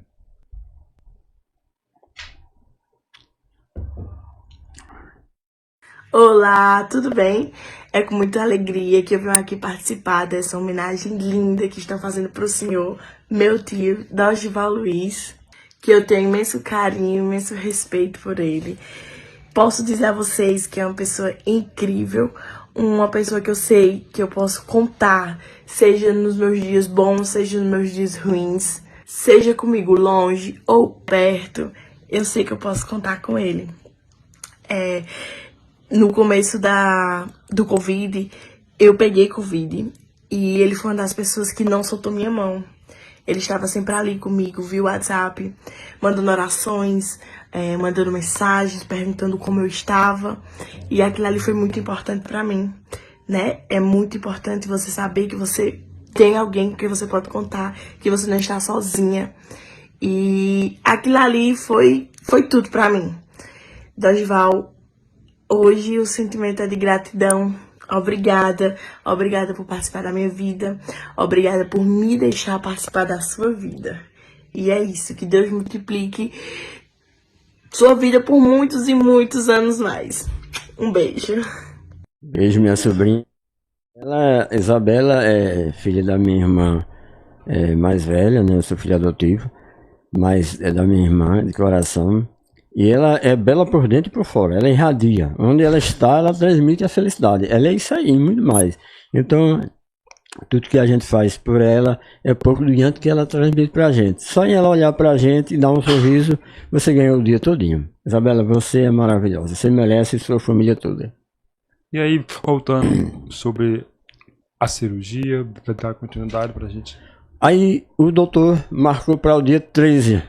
Olá, tudo bem? É com muita alegria que eu venho aqui participar dessa homenagem linda que estão fazendo para o senhor, meu tio, Dorival Luiz, que eu tenho imenso carinho, imenso respeito por ele. Posso dizer a vocês que é uma pessoa incrível, uma pessoa que eu sei que eu posso contar, seja nos meus dias bons, seja nos meus dias ruins, seja comigo longe ou perto, eu sei que eu posso contar com ele. No começo do Covid, eu peguei Covid e ele foi uma das pessoas que não soltou minha mão. Ele estava sempre ali comigo, via WhatsApp, mandando orações, mandando mensagens, perguntando como eu estava. E aquilo ali foi muito importante para mim, né? É muito importante você saber que você tem alguém com quem você pode contar, que você não está sozinha. E aquilo ali foi tudo para mim. Dorival, hoje o sentimento é de gratidão. Obrigada por participar da minha vida. Obrigada por me deixar participar da sua vida. E é isso, que Deus multiplique sua vida por muitos e muitos anos mais. Um beijo. Beijo, minha sobrinha. Isabela é filha da minha irmã mais velha, né? Eu sou filho adotivo, mas é da minha irmã de coração. E ela é bela por dentro e por fora, ela irradia. Onde ela está, ela transmite a felicidade. Ela é isso aí, muito mais. Então, tudo que a gente faz por ela é pouco diante que ela transmite pra gente. Só em ela olhar pra gente e dar um sorriso, você ganhou o dia todinho. Isabela, você é maravilhosa. Você merece sua família toda. E aí, voltando sobre a cirurgia, dar continuidade pra gente. Aí o doutor marcou para o dia 13.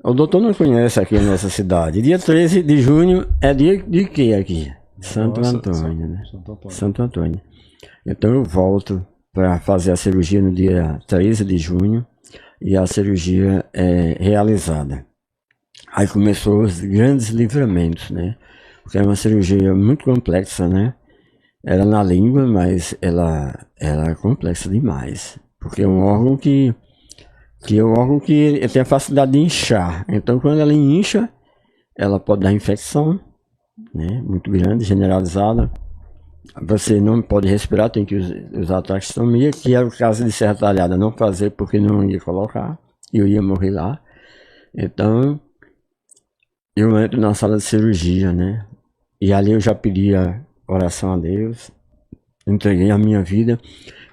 O doutor não conhece aqui nessa cidade. Dia 13 de junho é dia de quê aqui? Santo Antônio, né? Santo Antônio. Então eu volto para fazer a cirurgia no dia 13 de junho e a cirurgia é realizada. Aí começou os grandes livramentos, né? Porque é uma cirurgia muito complexa, né? Era na língua, mas ela era complexa demais. Porque é um órgão que é um órgão que tem a facilidade de inchar. Então quando ela incha, ela pode dar infecção, né? Muito grande, generalizada. Você não pode respirar, tem que usar traqueostomia, que era o caso de Serra Talhada não fazer porque não ia colocar. Eu ia morrer lá. Então eu entro na sala de cirurgia, né? E ali eu já pedia oração a Deus, entreguei a minha vida.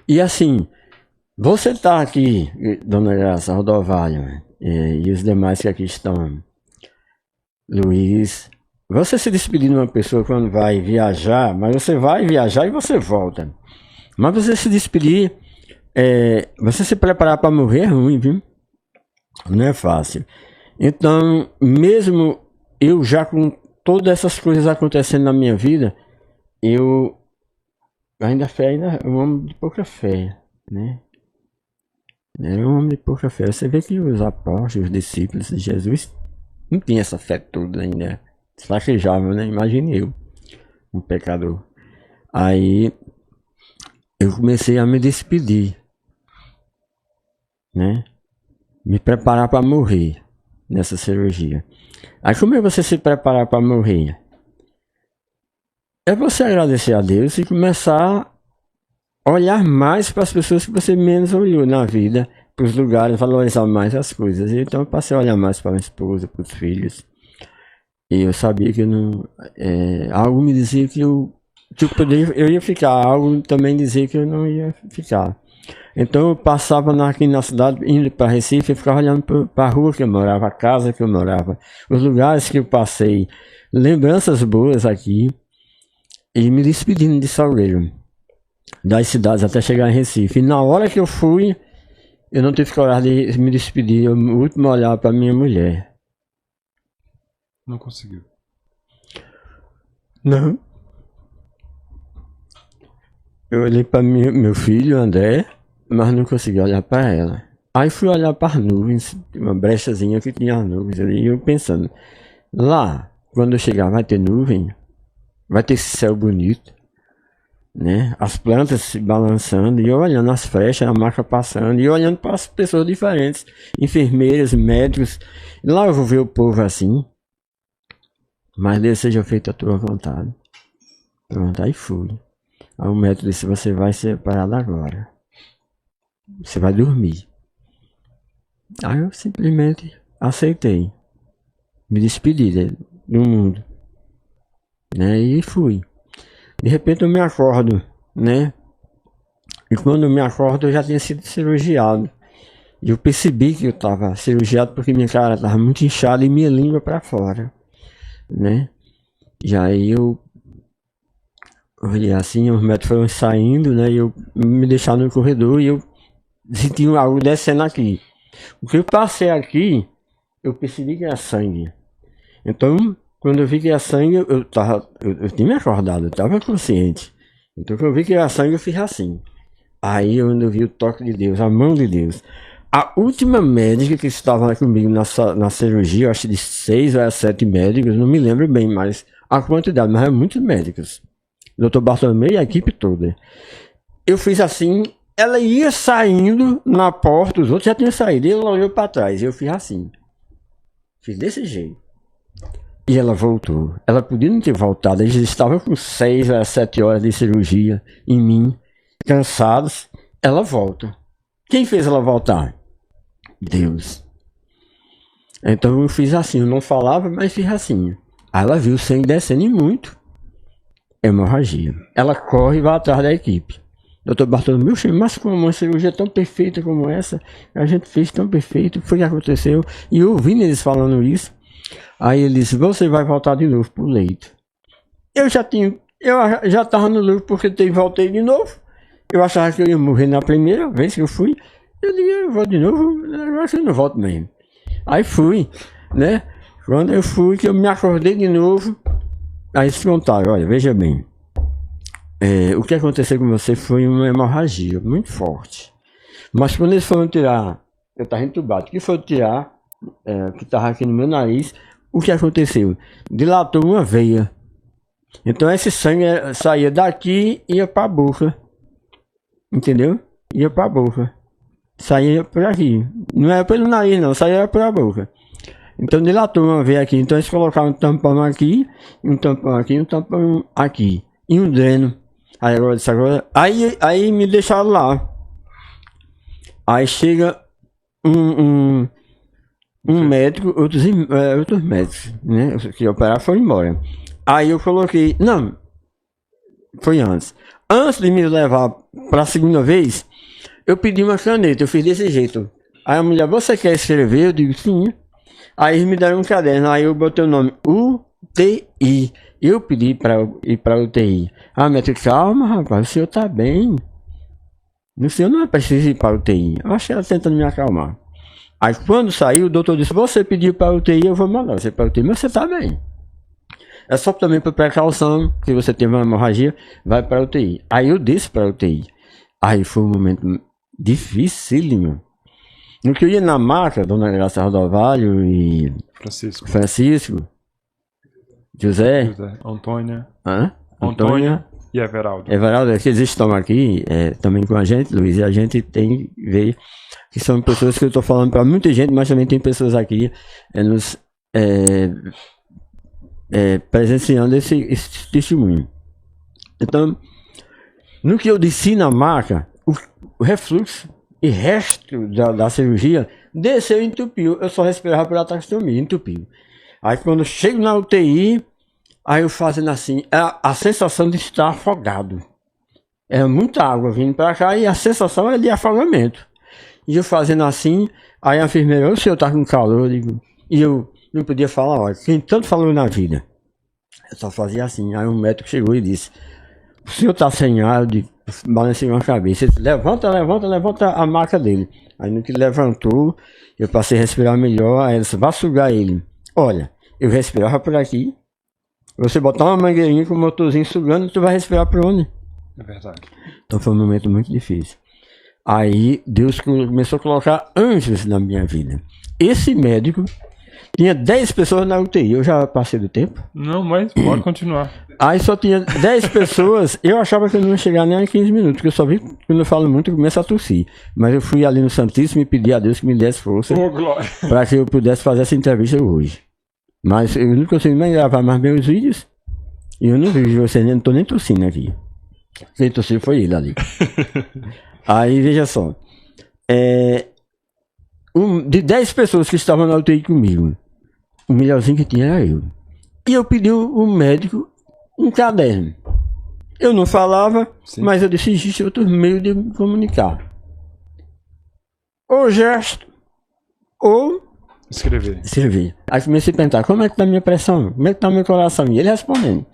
E assim, você tá aqui, Dona Graça, Rodovalho, e os demais que aqui estão, Luiz, você se despedir de uma pessoa quando vai viajar, mas você vai viajar e você volta. Mas você se despedir, você se preparar para morrer é ruim, viu? Não é fácil. Então, mesmo eu já com todas essas coisas acontecendo na minha vida, eu ainda um homem de pouca fé, né? Era um homem de pouca fé. Você vê que os apóstolos, os discípulos de Jesus não tinham essa fé toda ainda. Fraquejavam, né? Imagine eu, um pecador. Aí eu comecei a me despedir, né? Me preparar para morrer nessa cirurgia. Aí como é você se preparar para morrer? É você agradecer a Deus e começar a olhar mais para as pessoas que você menos olhou na vida, para os lugares, valorizar mais as coisas. Então eu passei a olhar mais para minha esposa, para os filhos. E eu sabia que eu não... algo me dizia que eu ia ficar, algo também dizia que eu não ia ficar. Então eu passava aqui na cidade, indo para Recife, e ficava olhando para a rua que eu morava, a casa que eu morava, os lugares que eu passei, lembranças boas aqui, e me despedindo de Salgueiro, das cidades até chegar em Recife. E na hora que eu fui, eu não tive coragem de me despedir, o último olhar para minha mulher. Não conseguiu. Não. Eu olhei para meu filho, André, mas não consegui olhar para ela. Aí fui olhar para as nuvens, uma brechazinha que tinha as nuvens ali, e eu pensando, lá, quando eu chegar vai ter nuvem, vai ter esse céu bonito, né? As plantas se balançando, e eu olhando as flechas, a marca passando, e eu olhando para as pessoas diferentes, enfermeiras, médicos, e lá eu vou ver o povo assim, mas Deus seja feita a tua vontade. Pronto, aí fui. Aí o médico disse, você vai ser parado agora. Você vai dormir. Aí eu simplesmente aceitei. Me despedi do mundo. Né? E fui. De repente eu me acordo, né? E quando eu me acordo eu já tinha sido cirurgiado. E eu percebi que eu estava cirurgiado porque minha cara estava muito inchada e minha língua para fora, né? E aí eu olhei assim, os médicos foram saindo, né? E eu me deixaram no corredor e eu senti algo descendo aqui. O que eu passei aqui, eu percebi que era sangue. Então, quando eu vi que era sangue, eu tinha me acordado, eu estava consciente. Então, quando eu vi que era sangue, eu fiz assim. Aí, eu vi o toque de Deus, a mão de Deus. A última médica que estava comigo na cirurgia, eu acho de 6 ou 7 médicos, não me lembro bem mais a quantidade, mas eram muitos médicos. Dr. Bartolomeu e a equipe toda. Eu fiz assim, ela ia saindo na porta, os outros já tinham saído, e ela olhou para trás, eu fiz assim. Fiz desse jeito. E ela voltou. Ela podia não ter voltado, eles estavam com 6 a 7 horas de cirurgia em mim, cansados. Ela volta. Quem fez ela voltar? Deus. Então eu fiz assim, eu não falava, mas fiz assim. Aí ela viu o sangue descendo e muito. Hemorragia. Ela corre e vai atrás da equipe. Dr. Bartolomeu, mas como uma cirurgia tão perfeita como essa, a gente fez tão perfeito, foi o que aconteceu. E ouvindo eles falando isso, aí ele disse, você vai voltar de novo pro leito. Eu já estava no leito porque voltei de novo. Eu achava que eu ia morrer na primeira vez que eu fui. Eu digo, eu vou de novo, eu acho que eu não volto mesmo. Aí fui, né? Quando eu fui, que eu me acordei de novo, aí eles contaram, olha, veja bem, o que aconteceu com você foi uma hemorragia muito forte. Mas quando eles foram tirar, eu estava entubado, que foram tirar, que estava aqui no meu nariz, o que aconteceu? Dilatou uma veia. Então esse sangue saía daqui e ia para a boca. Entendeu? Ia para a boca. Saía por aqui. Não era pelo nariz não, saía por a boca. Então dilatou uma veia aqui. Então eles colocaram um tampão aqui, um tampão aqui, um tampão aqui. E um dreno. Aí me deixaram lá. Aí chega um médico, outros médicos, né? Que operaram foram embora. Aí eu coloquei. Não, foi antes. Antes de me levar para a segunda vez, eu pedi uma caneta, eu fiz desse jeito. Aí a mulher, você quer escrever? Eu digo sim. Aí eles me deram um caderno, aí eu botei o nome UTI. Eu pedi para ir para UTI. Ah, médico, calma, rapaz, o senhor tá bem. O senhor não é preciso ir para UTI. Eu acho que ela tentando me acalmar. Aí quando saiu, o doutor disse, você pediu para UTI, eu vou mandar você para UTI, mas você tá bem. É só também por precaução, se você teve uma hemorragia, vai para UTI. Aí eu disse para UTI. Aí foi um momento dificílimo. No que eu ia na maca, Dona Graça Rodovalho e Francisco, José, Antônia, Antônia e Everaldo. Everaldo, é que eles estão aqui também com a gente, Luiz, e a gente tem que ver que são pessoas que eu estou falando para muita gente, mas também tem pessoas aqui nos presenciando esse testemunho. Então, no que eu desci na maca, o refluxo e resto da cirurgia desceu e entupiu. Eu só respirava por traqueostomia, entupiu. Aí quando eu chego na UTI, aí eu fazendo assim, a sensação de estar afogado. É muita água vindo para cá e a sensação é de afogamento. E eu fazendo assim, aí a enfermeira, o senhor tá com calor, e eu não podia falar, olha, quem tanto falou na vida. Eu só fazia assim, aí um médico chegou e disse, o senhor tá sem ar, eu balancei uma cabeça, ele disse, levanta a maca dele. Aí no que levantou, eu passei a respirar melhor, aí ele disse, vai sugar ele. Olha, eu respirava por aqui, você botar uma mangueirinha com o motorzinho sugando, tu vai respirar por onde? É verdade. Então foi um momento muito difícil. Aí Deus começou a colocar anjos na minha vida. Esse médico tinha 10 pessoas na UTI, eu já passei do tempo. Não, mas pode continuar. Aí só tinha 10 pessoas, eu achava que eu não ia chegar nem a 15 minutos, porque eu só vi que quando eu falo muito eu começo a tossir. Mas eu fui ali no Santíssimo e pedi a Deus que me desse força para que eu pudesse fazer essa entrevista hoje. Mas eu não consigo nem gravar mais meus vídeos e eu não vejo você, não tô nem tossindo aqui. Quem tossiu foi ele ali. Aí veja só, de 10 pessoas que estavam na UTI comigo, o melhorzinho que tinha era eu. E eu pedi ao médico um caderno. Eu não falava, sim, mas eu disse, existe outro meio de me comunicar. Ou gesto, ou escrever. Aí comecei a perguntar, como é que tá a minha pressão? Como é que tá o meu coração? E ele respondendo.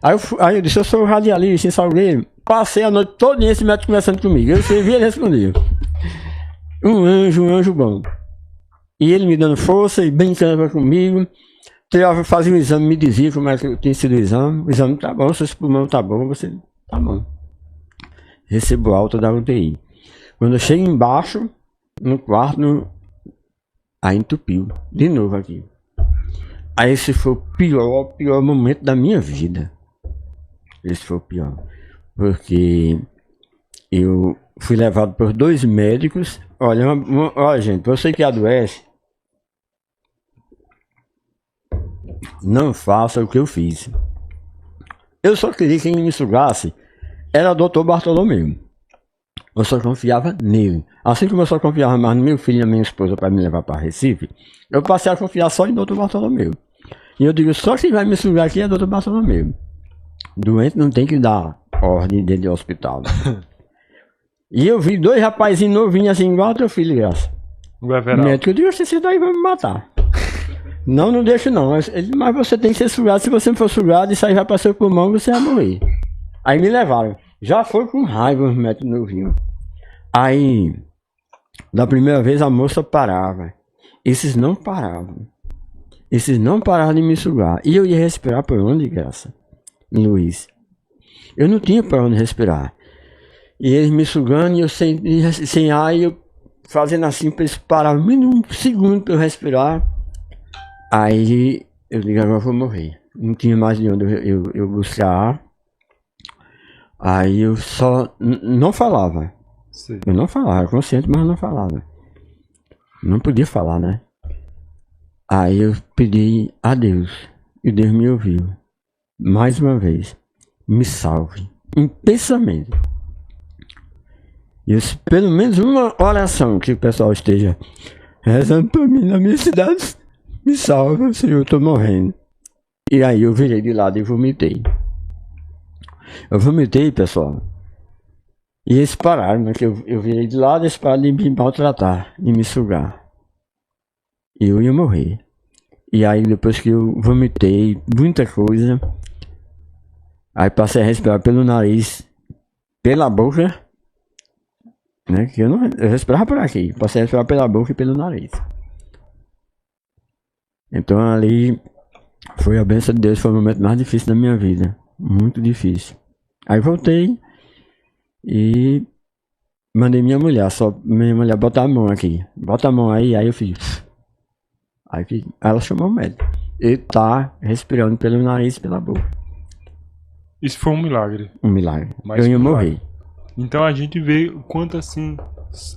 Aí eu disse, eu sou radialista em Salgueiro. Passei a noite toda esse médico conversando comigo. Eu escrevi e ele respondia. Um anjo bom. E ele me dando força e brincando comigo. Fazia um exame, me dizia como é que tinha sido o exame tá bom, seu pulmão tá bom, você tá bom. Recebo alta da UTI. Quando eu chego embaixo, no quarto, aí entupiu, de novo aqui. Aí esse foi o pior momento da minha vida. Esse foi o pior. Porque eu fui levado por 2 médicos. Olha, olha gente, você que adoece, não faça o que eu fiz. Eu só queria que quem me sugasse era o Dr. Bartolomeu. Eu só confiava nele. Assim como eu só confiava mais no meu filho e na minha esposa para me levar para Recife, eu passei a confiar só em Dr. Bartolomeu. E eu digo, só quem vai me sugar aqui é Dr. Bartolomeu. Doente não tem que dar ordem dentro do hospital. E eu vi 2 rapazinhos novinhos assim, igual ao teu filho, Graça. O médico, eu digo, esse daí vai me matar. Não deixo não. Mas você tem que ser sugado. Se você não for sugado, isso aí vai para seu pulmão, você vai morrer. Aí me levaram. Já foi com raiva os médicos novinhos. Aí Da primeira vez a moça parava. Esses não paravam. Esses não paravam de me sugar. E eu ia respirar por onde, graça? Luiz. Eu não tinha para onde respirar. E eles me sugando e eu sem ar, e eu fazendo assim para eles pararem um segundo para eu respirar. Aí eu digo, agora eu vou morrer. Não tinha mais de onde eu buscar ar. Aí eu só não falava. Sim. Eu não falava, era consciente, mas não falava. Não podia falar, né? Aí eu pedi a Deus. E Deus me ouviu. Mais uma vez. Me salve. Em pensamento. E pelo menos uma oração que o pessoal esteja rezando por mim na minha cidade. Me salva, Senhor, eu tô morrendo. E aí eu virei de lado e vomitei. Eu vomitei, pessoal. E eles pararam, né? Que eu virei de lado e eles pararam de me maltratar, de me sugar. E eu ia morrer. E aí depois que eu vomitei muita coisa, aí passei a respirar pelo nariz, pela boca, né? Que eu respirava por aqui. Passei a respirar pela boca e pelo nariz. Então ali foi a bênção de Deus, foi o momento mais difícil da minha vida. Muito difícil. Aí voltei e mandei minha mulher botar a mão aqui. Bota a mão aí eu fiz. Aí ela chamou o médico. Ele tá respirando pelo nariz e pela boca. Isso foi um milagre. Um milagre. Mais Eu ia um milagre. morrer. Então a gente vê o quanto assim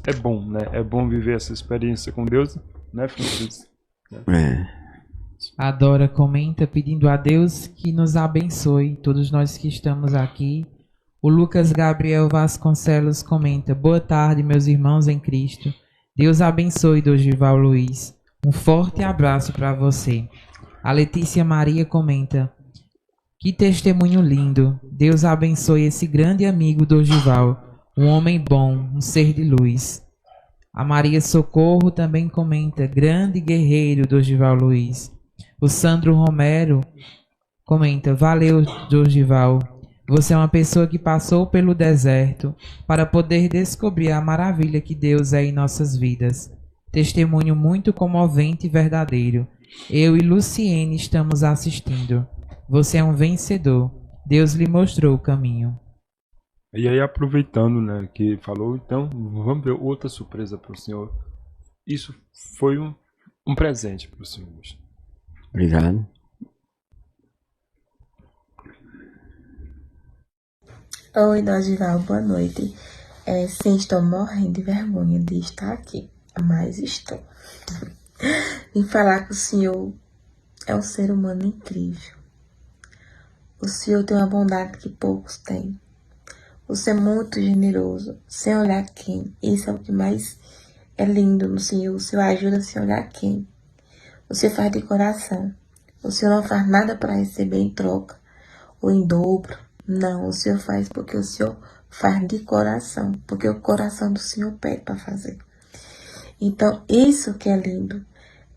é bom, né? É bom viver essa experiência com Deus, né, Francisco? É. A Dora comenta pedindo a Deus que nos abençoe, todos nós que estamos aqui. O Lucas Gabriel Vasconcelos comenta: boa tarde, meus irmãos em Cristo. Deus abençoe, Dorival Luiz. Um forte abraço para você. A Letícia Maria comenta: que testemunho lindo. Deus abençoe esse grande amigo Dorival, um homem bom, um ser de luz. A Maria Socorro também comenta: grande guerreiro Dorival Luiz. O Sandro Romero comenta: valeu, Dorival. Você é uma pessoa que passou pelo deserto para poder descobrir a maravilha que Deus é em nossas vidas. Testemunho muito comovente e verdadeiro. Eu e Luciene estamos assistindo. Você é um vencedor. Deus lhe mostrou o caminho. E aí, aproveitando, né, que falou, então vamos ver outra surpresa para o senhor. Isso foi um presente para o senhor hoje. Obrigado. Oi, Dorival, boa noite. Sim, estou morrendo de vergonha de estar aqui, mas estou. Vim falar que o senhor é um ser humano incrível. O senhor tem uma bondade que poucos têm. Você é muito generoso, sem olhar quem. Isso é o que mais é lindo no senhor. O senhor ajuda sem olhar quem. Você faz de coração. O senhor não faz nada para receber em troca ou em dobro. Não, o senhor faz porque o senhor faz de coração. Porque o coração do senhor pede para fazer. Então, isso que é lindo.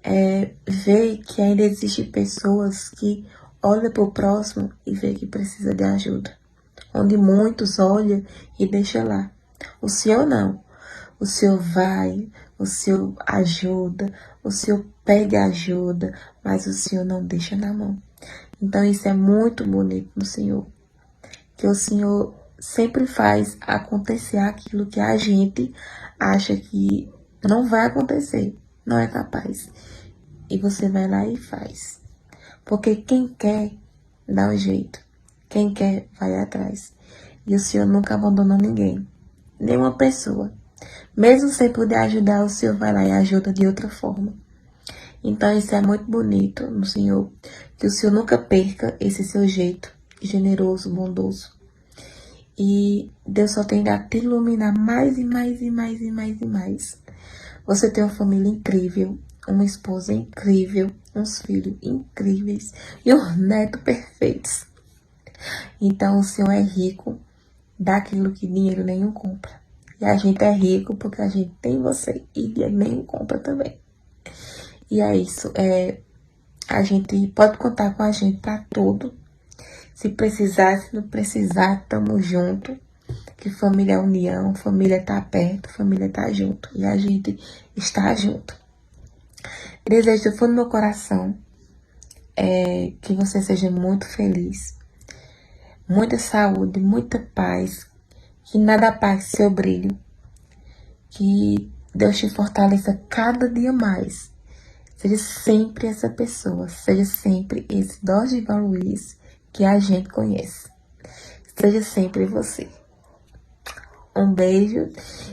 É ver que ainda existem pessoas que olham para o próximo e vê que precisa de ajuda. Onde muitos olham e deixam lá. O senhor não. O senhor vai, o senhor ajuda, o senhor pede ajuda, mas o senhor não deixa na mão. Então isso é muito bonito no senhor. Que o senhor sempre faz acontecer aquilo que a gente acha que não vai acontecer, não é capaz. E você vai lá e faz. Porque quem quer, dá um jeito. Quem quer, vai atrás. E o senhor nunca abandonou ninguém. Nenhuma pessoa. Mesmo sem poder ajudar, o senhor vai lá e ajuda de outra forma. Então isso é muito bonito no senhor. Que o senhor nunca perca esse seu jeito generoso, bondoso. E Deus só tem a te iluminar mais e mais e mais e mais e mais. Você tem uma família incrível, uma esposa incrível, uns filhos incríveis e uns netos perfeitos. Então o senhor é rico daquilo que dinheiro nenhum compra. E a gente é rico porque a gente tem você e dinheiro nenhum compra também. E é isso. A gente pode contar com a gente para tudo. Se precisar, se não precisar, tamo junto. que família é união, família tá perto, família tá junto. E a gente está junto. Desejo do fundo do meu coração que você seja muito feliz. Muita saúde, muita paz. Que nada apague seu brilho. Que Deus te fortaleça cada dia mais. Seja sempre essa pessoa. Seja sempre esse Dorival Luiz que a gente conhece. Seja sempre você. Um beijo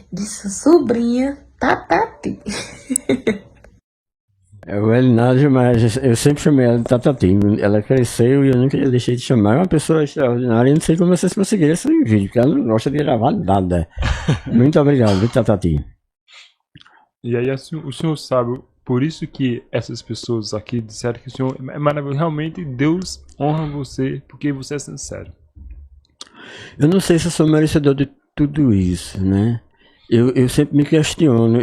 de sua sobrinha Tatati. É o Elinásio, mas eu sempre chamei ela de Tatati. Ela cresceu e eu nunca deixei de chamar. É uma pessoa extraordinária. Eu não sei como vocês conseguiram esse vídeo, porque ela não gosta de gravar nada. Muito obrigado, Tatati. E aí o senhor sabe, por isso que essas pessoas aqui disseram que o senhor é maravilhoso. Realmente Deus honra você, porque você é sincero. Eu não sei se eu sou merecedor de tudo isso, né? Eu sempre me questiono.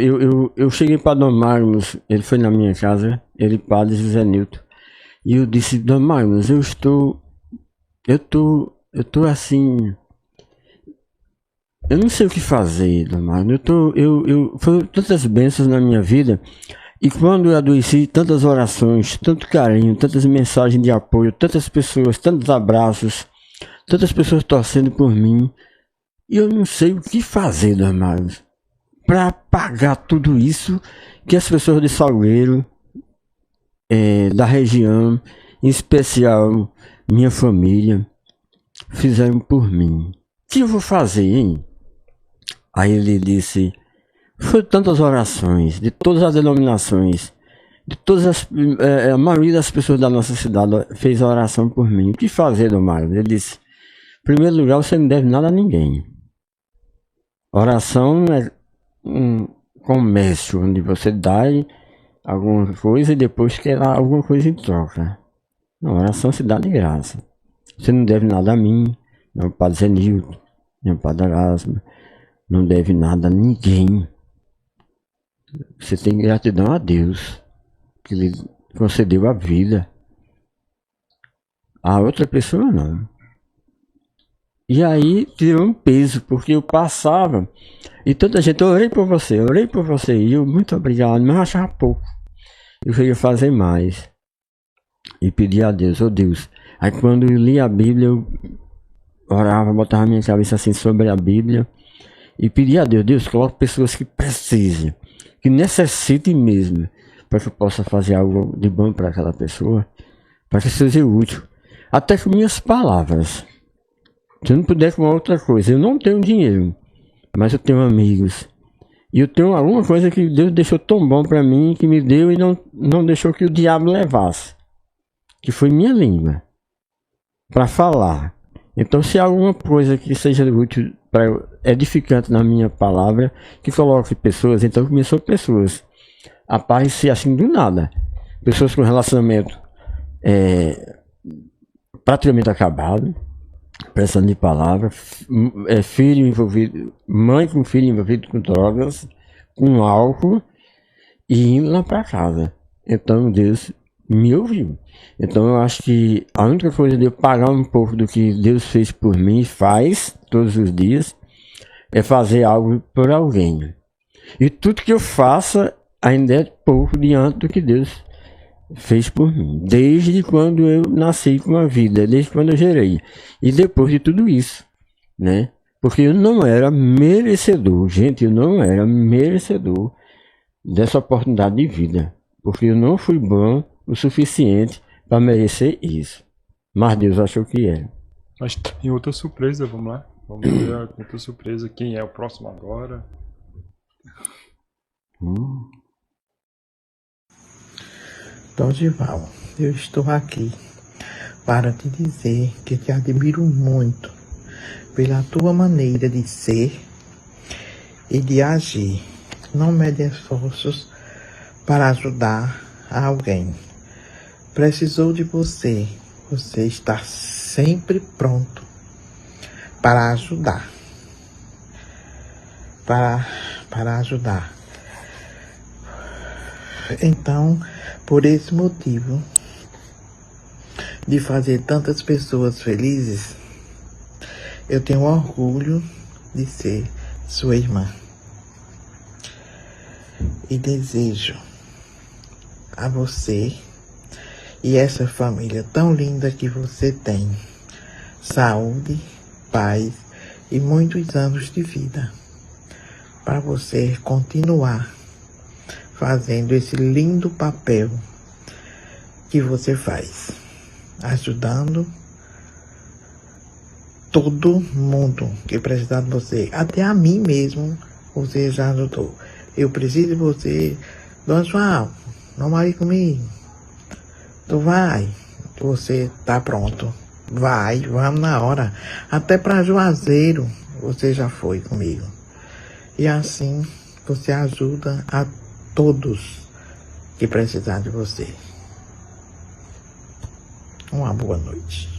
Eu cheguei para Dom Magnus, ele foi na minha casa, ele, padre José Nilton, e eu disse: Dom Magnus, eu tô assim, eu não sei o que fazer, Dom Magnus. Foram tantas bênçãos na minha vida, e quando eu adoeci, tantas orações, tanto carinho, tantas mensagens de apoio, tantas pessoas, tantos abraços, tantas pessoas torcendo por mim. E eu não sei o que fazer, Dom Magnus, para pagar tudo isso que as pessoas de Salgueiro, da região, em especial minha família, fizeram por mim. O que eu vou fazer, hein? Aí ele disse: foi tantas orações, de todas as denominações, de todas a maioria das pessoas da nossa cidade fez a oração por mim. O que fazer, Dom Magnus? Ele disse: em primeiro lugar, você não deve nada a ninguém. Oração é um comércio onde você dá alguma coisa e depois quer alguma coisa em troca. Não, oração se dá de graça. Você não deve nada a mim, nem ao padre Zenilton, nem ao padre Erasmo, não deve nada a ninguém. Você tem gratidão a Deus, que lhe concedeu a vida. A outra pessoa não. E aí tirou um peso, porque eu passava e toda a gente: eu orei por você, e eu: muito obrigado, mas eu achava pouco. Eu queria fazer mais e pedir a Deus: oh Deus. Aí quando eu li a Bíblia, eu orava, botava minha cabeça assim sobre a Bíblia e pedia a Deus: Deus, coloque pessoas que precisem, que necessitem mesmo, para que eu possa fazer algo de bom para aquela pessoa, para que seja útil, até com minhas palavras. Se eu não puder com outra coisa, eu não tenho dinheiro, mas eu tenho amigos. E eu tenho alguma coisa que Deus deixou tão bom para mim, que me deu e não deixou que o diabo levasse. Que foi minha língua, para falar. Então, se há alguma coisa que seja útil, edificante na minha palavra, que coloque pessoas, então começou pessoas a aparecer assim do nada. Pessoas com relacionamento praticamente acabado, pressão de palavra, filho envolvido, mãe com filho envolvido com drogas, com álcool, e indo lá para casa. Então Deus me ouviu. Então eu acho que a única coisa de eu pagar um pouco do que Deus fez por mim, faz todos os dias, é fazer algo por alguém. E tudo que eu faça ainda é pouco diante do que Deus fez por mim, desde quando eu nasci com a vida, desde quando eu gerei, e depois de tudo isso, né? Porque eu não era merecedor, gente, eu não era merecedor dessa oportunidade de vida, porque eu não fui bom o suficiente para merecer isso, mas Deus achou que era. Mas tem outra surpresa, vamos lá, vamos ver a outra surpresa, quem é o próximo agora? Dorival, eu estou aqui para te dizer que te admiro muito pela tua maneira de ser e de agir. Não mede esforços para ajudar alguém. Precisou de você, você está sempre pronto para ajudar. Para ajudar. Então, por esse motivo de fazer tantas pessoas felizes, eu tenho orgulho de ser sua irmã. E desejo a você e essa família tão linda que você tem saúde, paz e muitos anos de vida para você continuar fazendo esse lindo papel que você faz, ajudando todo mundo que precisar de você, até a mim mesmo você já ajudou. Eu preciso de você, Dona João, não vai comigo. Tu vai, você tá pronto. Vai, vamos na hora. Até para Juazeiro você já foi comigo. E assim você ajuda a todos que precisar de você. Uma boa noite.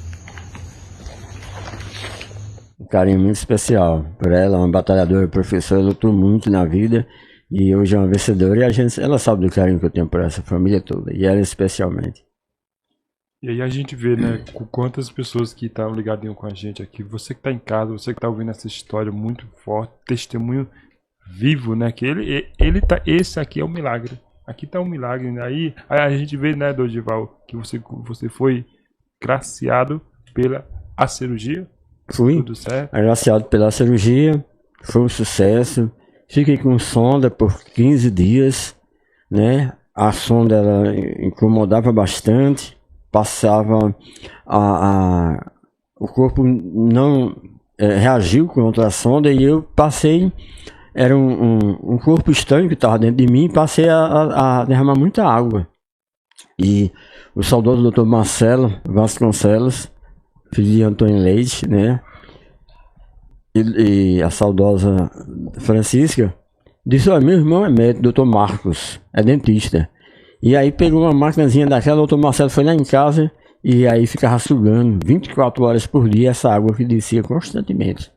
Um carinho muito especial por ela, uma batalhadora, professora, lutou muito na vida e hoje é uma vencedora e ela sabe do carinho que eu tenho por essa família toda e ela especialmente. E aí a gente vê, né, com quantas pessoas que estão ligadinho com a gente aqui. Você que está em casa, você que está ouvindo essa história muito forte, testemunho vivo, né, que ele tá, esse aqui é o milagre. Aqui tá um milagre, né? Aí a gente vê, né, Dorival, que você foi graciado pela a cirurgia. Fui tudo certo. agraciado pela cirurgia, foi um sucesso. Fiquei com sonda por 15 dias, né? A sonda ela incomodava bastante, passava o corpo não reagiu contra a sonda e eu passei, era um corpo estranho que estava dentro de mim e passei a derramar muita água. E o saudoso Dr. Marcelo Vasconcelos, filho de Antônio Leite, né? E a saudosa Francisca disse: olha, meu irmão é médico, Dr. Marcos, é dentista. E aí pegou uma máquinazinha daquela, o Dr. Marcelo foi lá em casa e aí ficava sugando 24 horas por dia essa água que descia constantemente.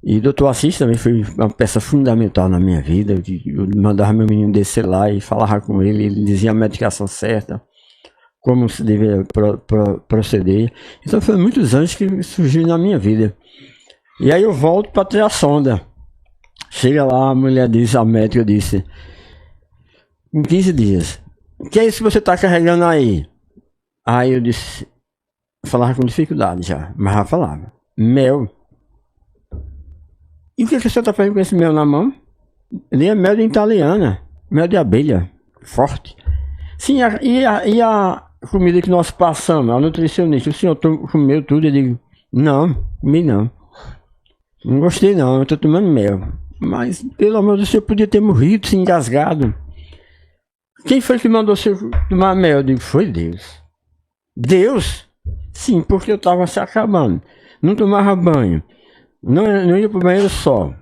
E o Dr. Assis também foi uma peça fundamental na minha vida. Eu mandava meu menino descer lá e falava com ele, ele dizia a medicação certa, como se deveria proceder. Então foi muitos anos que surgiu na minha vida. E aí eu volto para ter a sonda. Chega lá, a mulher diz, a médica disse, em 15 dias, o que é isso que você está carregando aí? Aí eu disse, falava com dificuldade já, mas já falava, mel. E o que você está fazendo com esse mel na mão? Ele é mel de italiana, mel de abelha, forte. Sim, e a comida que nós passamos, a nutricionista, o senhor comeu tudo? Eu digo, não, comi não. Não gostei não, eu estou tomando mel. Mas, pelo amor de Deus, eu podia ter morrido, se engasgado. Quem foi que mandou você tomar mel? Eu digo, foi Deus. Deus? Sim, porque eu estava se acabando. Não tomava banho. Não ia pro banheiro só.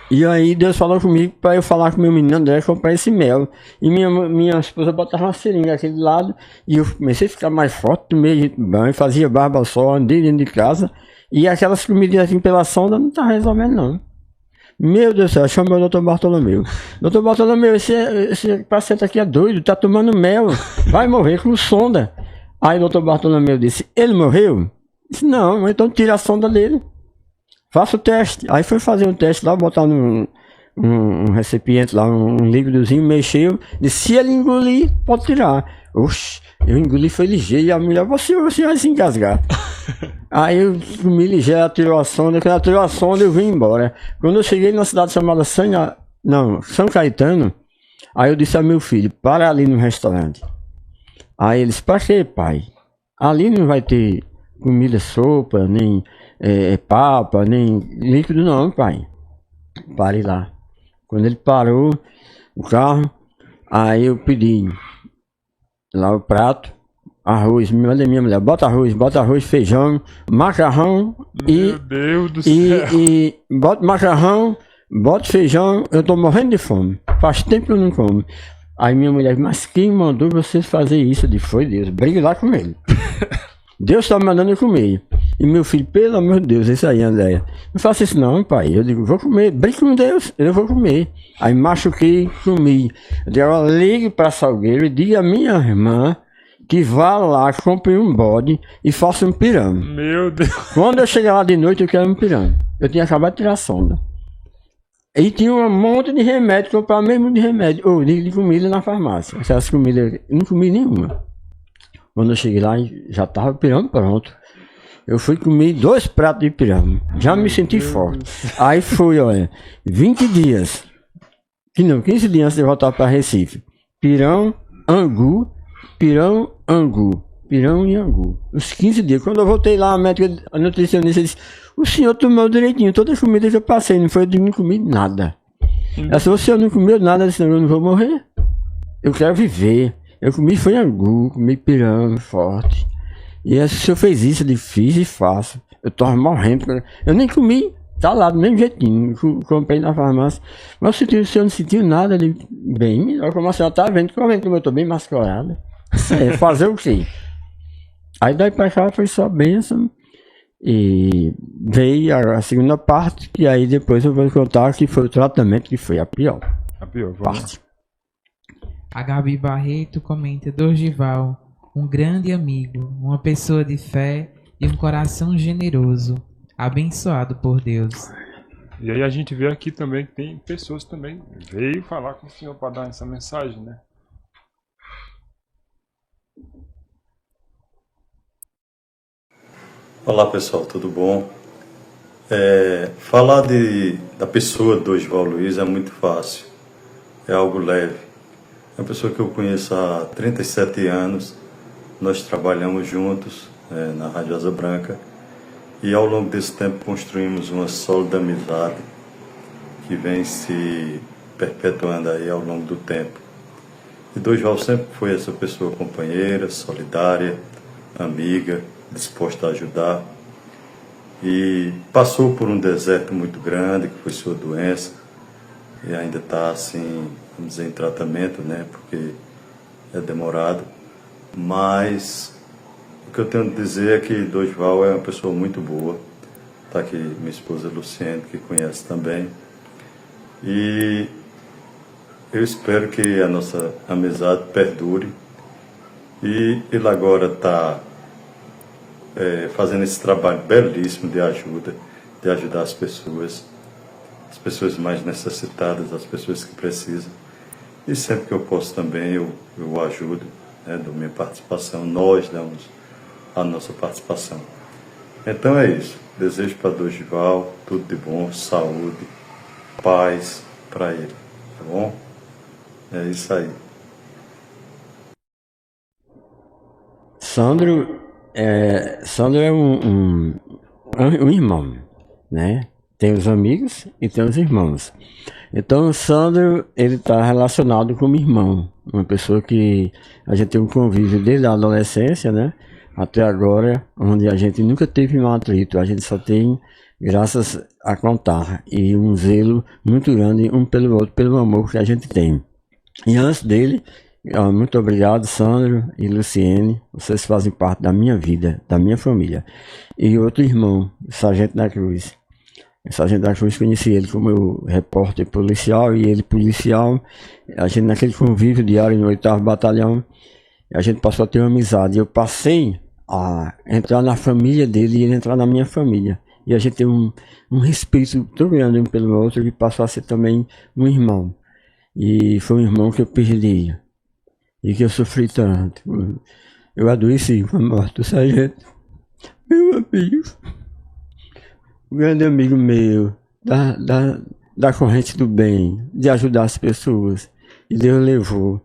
E aí Deus falou comigo para eu falar com meu menino André comprar esse mel. E minha esposa botava uma seringa aqui do lado. E eu comecei a ficar mais forte, tomei banho, fazia barba só, andei dentro de casa. E aquelas comidinhas assim pela sonda não tá resolvendo não. Meu Deus do céu, chama o Dr. Bartolomeu. Dr. Bartolomeu, esse paciente aqui é doido, tá tomando mel, vai morrer com sonda. Aí o Dr. Bartolomeu disse, ele morreu? Disse, não, então tira a sonda dele. Faça o teste. Aí foi fazer um teste lá, botar num recipiente lá, um líquidozinho, mexeu. Disse, se ele engolir, pode tirar. Oxe, eu engoli, foi ligeiro. E a mulher, você vai se engasgar. Aí eu comi ligeiro, ela tirou a sonda. Quando ela tirou a sonda, eu vim embora. Quando eu cheguei na cidade chamada São Caetano, aí eu disse a meu filho, para ali no restaurante. Aí ele disse, pra quê, pai? Ali não vai ter comida, sopa, nem papa, nem líquido não, pai. Parei lá. Quando ele parou o carro, aí eu pedi lá o prato, arroz, manda minha mulher, bota arroz, feijão, macarrão Meu Deus do céu. e bota macarrão, bota feijão, eu tô morrendo de fome. Faz tempo que eu não como. Aí minha mulher, mas quem mandou você fazer isso? Eu disse, foi Deus, brigue lá com ele. Deus tá me mandando eu comer. E meu filho, pelo amor de Deus, isso aí, Andréia. Não faça isso não, pai. Eu digo, vou comer, brigue com Deus, eu vou comer. Aí machuquei, comi. Eu digo, agora ligue pra Salgueiro e diga a minha irmã que vá lá, compre um bode e faça um pirão. Meu Deus. Quando eu chegar lá de noite, eu quero um pirão. Eu tinha acabado de tirar a sonda. E tinha um monte de remédio, comprar mesmo de remédio, ou de comida na farmácia. Essas comidas, eu não comi nenhuma. Quando eu cheguei lá, já tava o pirão pronto. Eu fui comer 2 pratos de pirão. Já me senti forte. Aí fui, olha, 20 dias. Que não, 15 dias antes de voltar para Recife. Pirão, angu, pirão, angu. Pirão e angu. Os 15 dias. Quando eu voltei lá, a nutricionista disse: o senhor tomou direitinho todas as comidas que eu passei, não foi de não comer nada. Ela disse: o senhor não comeu nada, eu disse: eu não vou morrer. Eu quero viver. Eu comi foi angu, comi pirão forte. E se o senhor fez isso, eu fiz e faço. Eu tô morrendo. Eu nem comi, tá lá do mesmo jeitinho. Comprei na farmácia. Mas o senhor não sentiu nada, ele bem melhor, como a senhora tá vendo, como eu tô bem mascarada. Fazer o quê? Aí daí pra cá foi só bênção. E veio a segunda parte, que aí depois eu vou contar que foi o tratamento que foi a pior. A pior, vamos. Parte. A Gabi Barreto comenta: Dorgival, um grande amigo, uma pessoa de fé e um coração generoso, abençoado por Deus. E aí a gente vê aqui também que tem pessoas também veio falar com o senhor para dar essa mensagem, né? Olá pessoal, tudo bom? Falar da pessoa do Oswal Luiz é muito fácil, é algo leve. É uma pessoa que eu conheço há 37 anos, nós trabalhamos juntos na Rádio Asa Branca e ao longo desse tempo construímos uma sólida amizade que vem se perpetuando aí ao longo do tempo. E Dorival sempre foi essa pessoa companheira, solidária, amiga, disposta a ajudar, e passou por um deserto muito grande, que foi sua doença, e ainda está assim, vamos dizer, em tratamento, né, porque é demorado, mas o que eu tenho a dizer é que Dorival é uma pessoa muito boa. Está aqui minha esposa Luciene, que conhece também, e eu espero que a nossa amizade perdure, e ele agora está fazendo esse trabalho belíssimo de ajuda, de ajudar as pessoas mais necessitadas, as pessoas que precisam. E sempre que eu posso também, eu ajudo, né, dou minha participação, nós damos a nossa participação. Então é isso. Desejo para Dorival tudo de bom, saúde, paz para ele, tá bom? É isso aí. Sandro é um irmão, né? Tem os amigos e tem os irmãos. Então o Sandro, ele está relacionado como irmão, uma pessoa que a gente tem um convívio desde a adolescência, né? Até agora, onde a gente nunca teve um atrito, a gente só tem graças a contar e um zelo muito grande um pelo outro, pelo amor que a gente tem. E antes dele, muito obrigado, Sandro e Luciene, vocês fazem parte da minha vida, da minha família. E outro irmão, o Sargento da Cruz. O Sargento da Cruz, conheci ele como meu repórter policial e ele policial. A gente naquele convívio diário no 8º Batalhão, a gente passou a ter uma amizade. Eu passei a entrar na família dele e ele entrar na minha família. E a gente tem um respeito tão grande um pelo outro que passou a ser também um irmão. E foi um irmão que eu perdi e que eu sofri tanto. Eu adoeci com a morte do sargento, meu amigo, um grande amigo meu, da corrente do bem, de ajudar as pessoas. E Deus levou.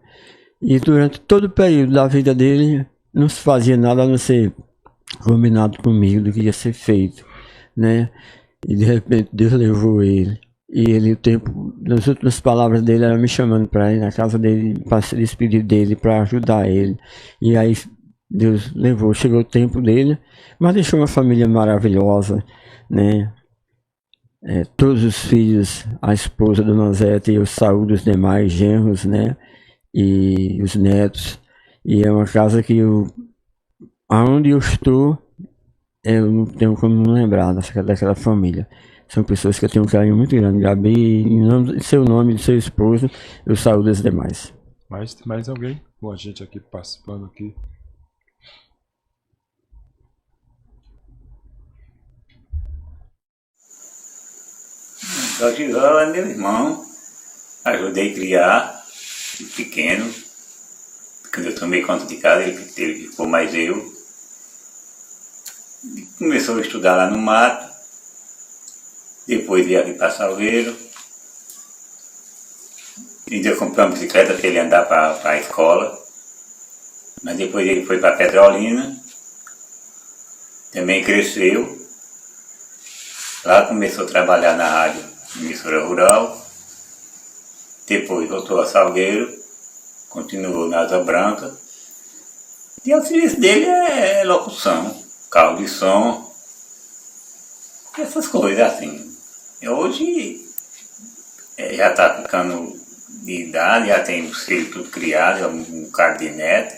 E durante todo o período da vida dele, não se fazia nada a não ser combinado comigo do que ia ser feito, né? E de repente Deus levou ele. E ele, o tempo, nas últimas palavras dele, era me chamando para ir na casa dele, para se despedir dele, para ajudar ele. E aí Deus levou, chegou o tempo dele, mas deixou uma família maravilhosa, né? Todos os filhos, a esposa do Nozete e eu saúdo os demais genros, né? E os netos. E é uma casa que aonde eu estou, eu não tenho como não lembrar daquela família. São pessoas que eu tenho um carinho muito grande. Gabi, em seu nome, de seu esposo, eu saúdo os demais. Mais alguém? Bom, a gente aqui participando aqui. Dorival é meu irmão. Ajudei a criar, de pequeno. Quando eu tomei conta de casa, ele ficou mais eu. E começou a estudar lá no mato. Depois ia aqui para Salgueiro. E eu comprei uma bicicleta para ele andar para a escola. Mas depois ele foi para Petrolina. Também cresceu. Lá começou a trabalhar na rádio, emissora rural. Depois voltou a Salgueiro. Continuou na Asa Branca. E o serviço dele é locução, carro de som. Essas coisas assim. Hoje já está ficando de idade, já tem os filhos tudo criados, um cara de neto,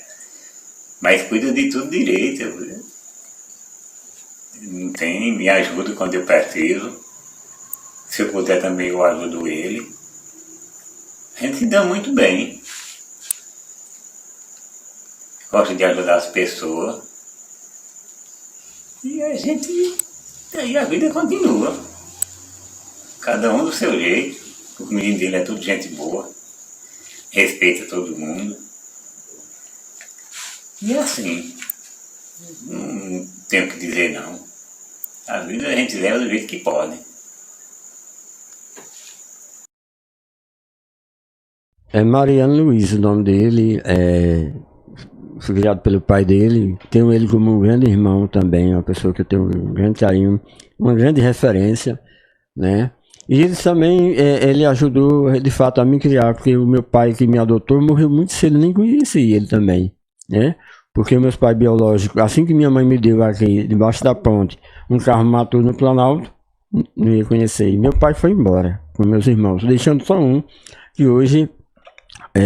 mas cuida de tudo direito. Não tem, me ajuda quando eu preciso. Se eu puder também eu ajudo ele. A gente se dá muito bem. Gosta de ajudar as pessoas. E a gente. Aí a vida continua. Cada um do seu jeito. O menino dele é tudo gente boa. Respeita todo mundo. E é assim. Não tenho o que dizer não. A vida a gente leva do jeito que pode. É Mariano Luiz o nome dele. Fui criado pelo pai dele. Tenho ele como um grande irmão também. Uma pessoa que eu tenho um grande carinho. Uma grande referência, né? E ele também, ele ajudou de fato a me criar, porque o meu pai que me adotou morreu muito cedo, nem conheci ele também, né? Porque meus pais biológicos, assim que minha mãe me deu aqui, debaixo da ponte, um carro matou no Planalto, não ia conhecer. E meu pai foi embora com meus irmãos, deixando só um, que hoje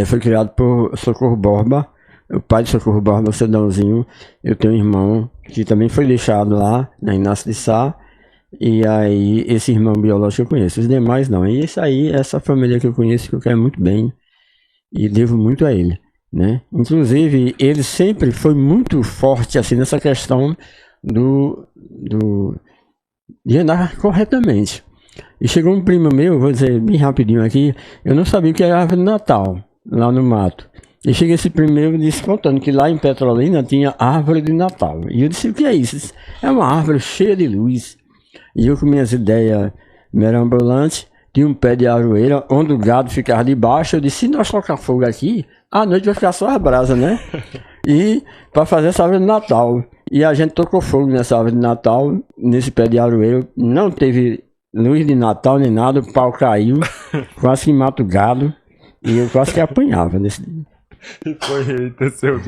foi criado por Socorro Borba, o pai de Socorro Borba, o Cedãozinho. Eu tenho um irmão que também foi deixado lá, na Inácio de Sá. E aí, esse irmão biológico eu conheço, os demais não. E isso aí, essa família que eu conheço, que eu quero muito bem, e devo muito a ele, né? Inclusive, ele sempre foi muito forte, assim, nessa questão de andar corretamente. E chegou um primo meu, vou dizer bem rapidinho aqui, eu não sabia o que era árvore de Natal, lá no mato. E chega esse primo meu e disse, contando que lá em Petrolina tinha árvore de Natal. E eu disse, o que é isso? Disse, é uma árvore cheia de luz. E eu com minhas ideias mirabolantes, tinha um pé de aroeira, onde o gado ficava debaixo. Eu disse, se nós tocar fogo aqui, à noite vai ficar só as brasas, né? E para fazer essa árvore de Natal. E a gente tocou fogo nessa árvore de Natal, nesse pé de aroeira. Não teve luz de Natal nem nada, o pau caiu, quase que mata o gado. E eu quase que apanhava nesse dia. Eita, seu.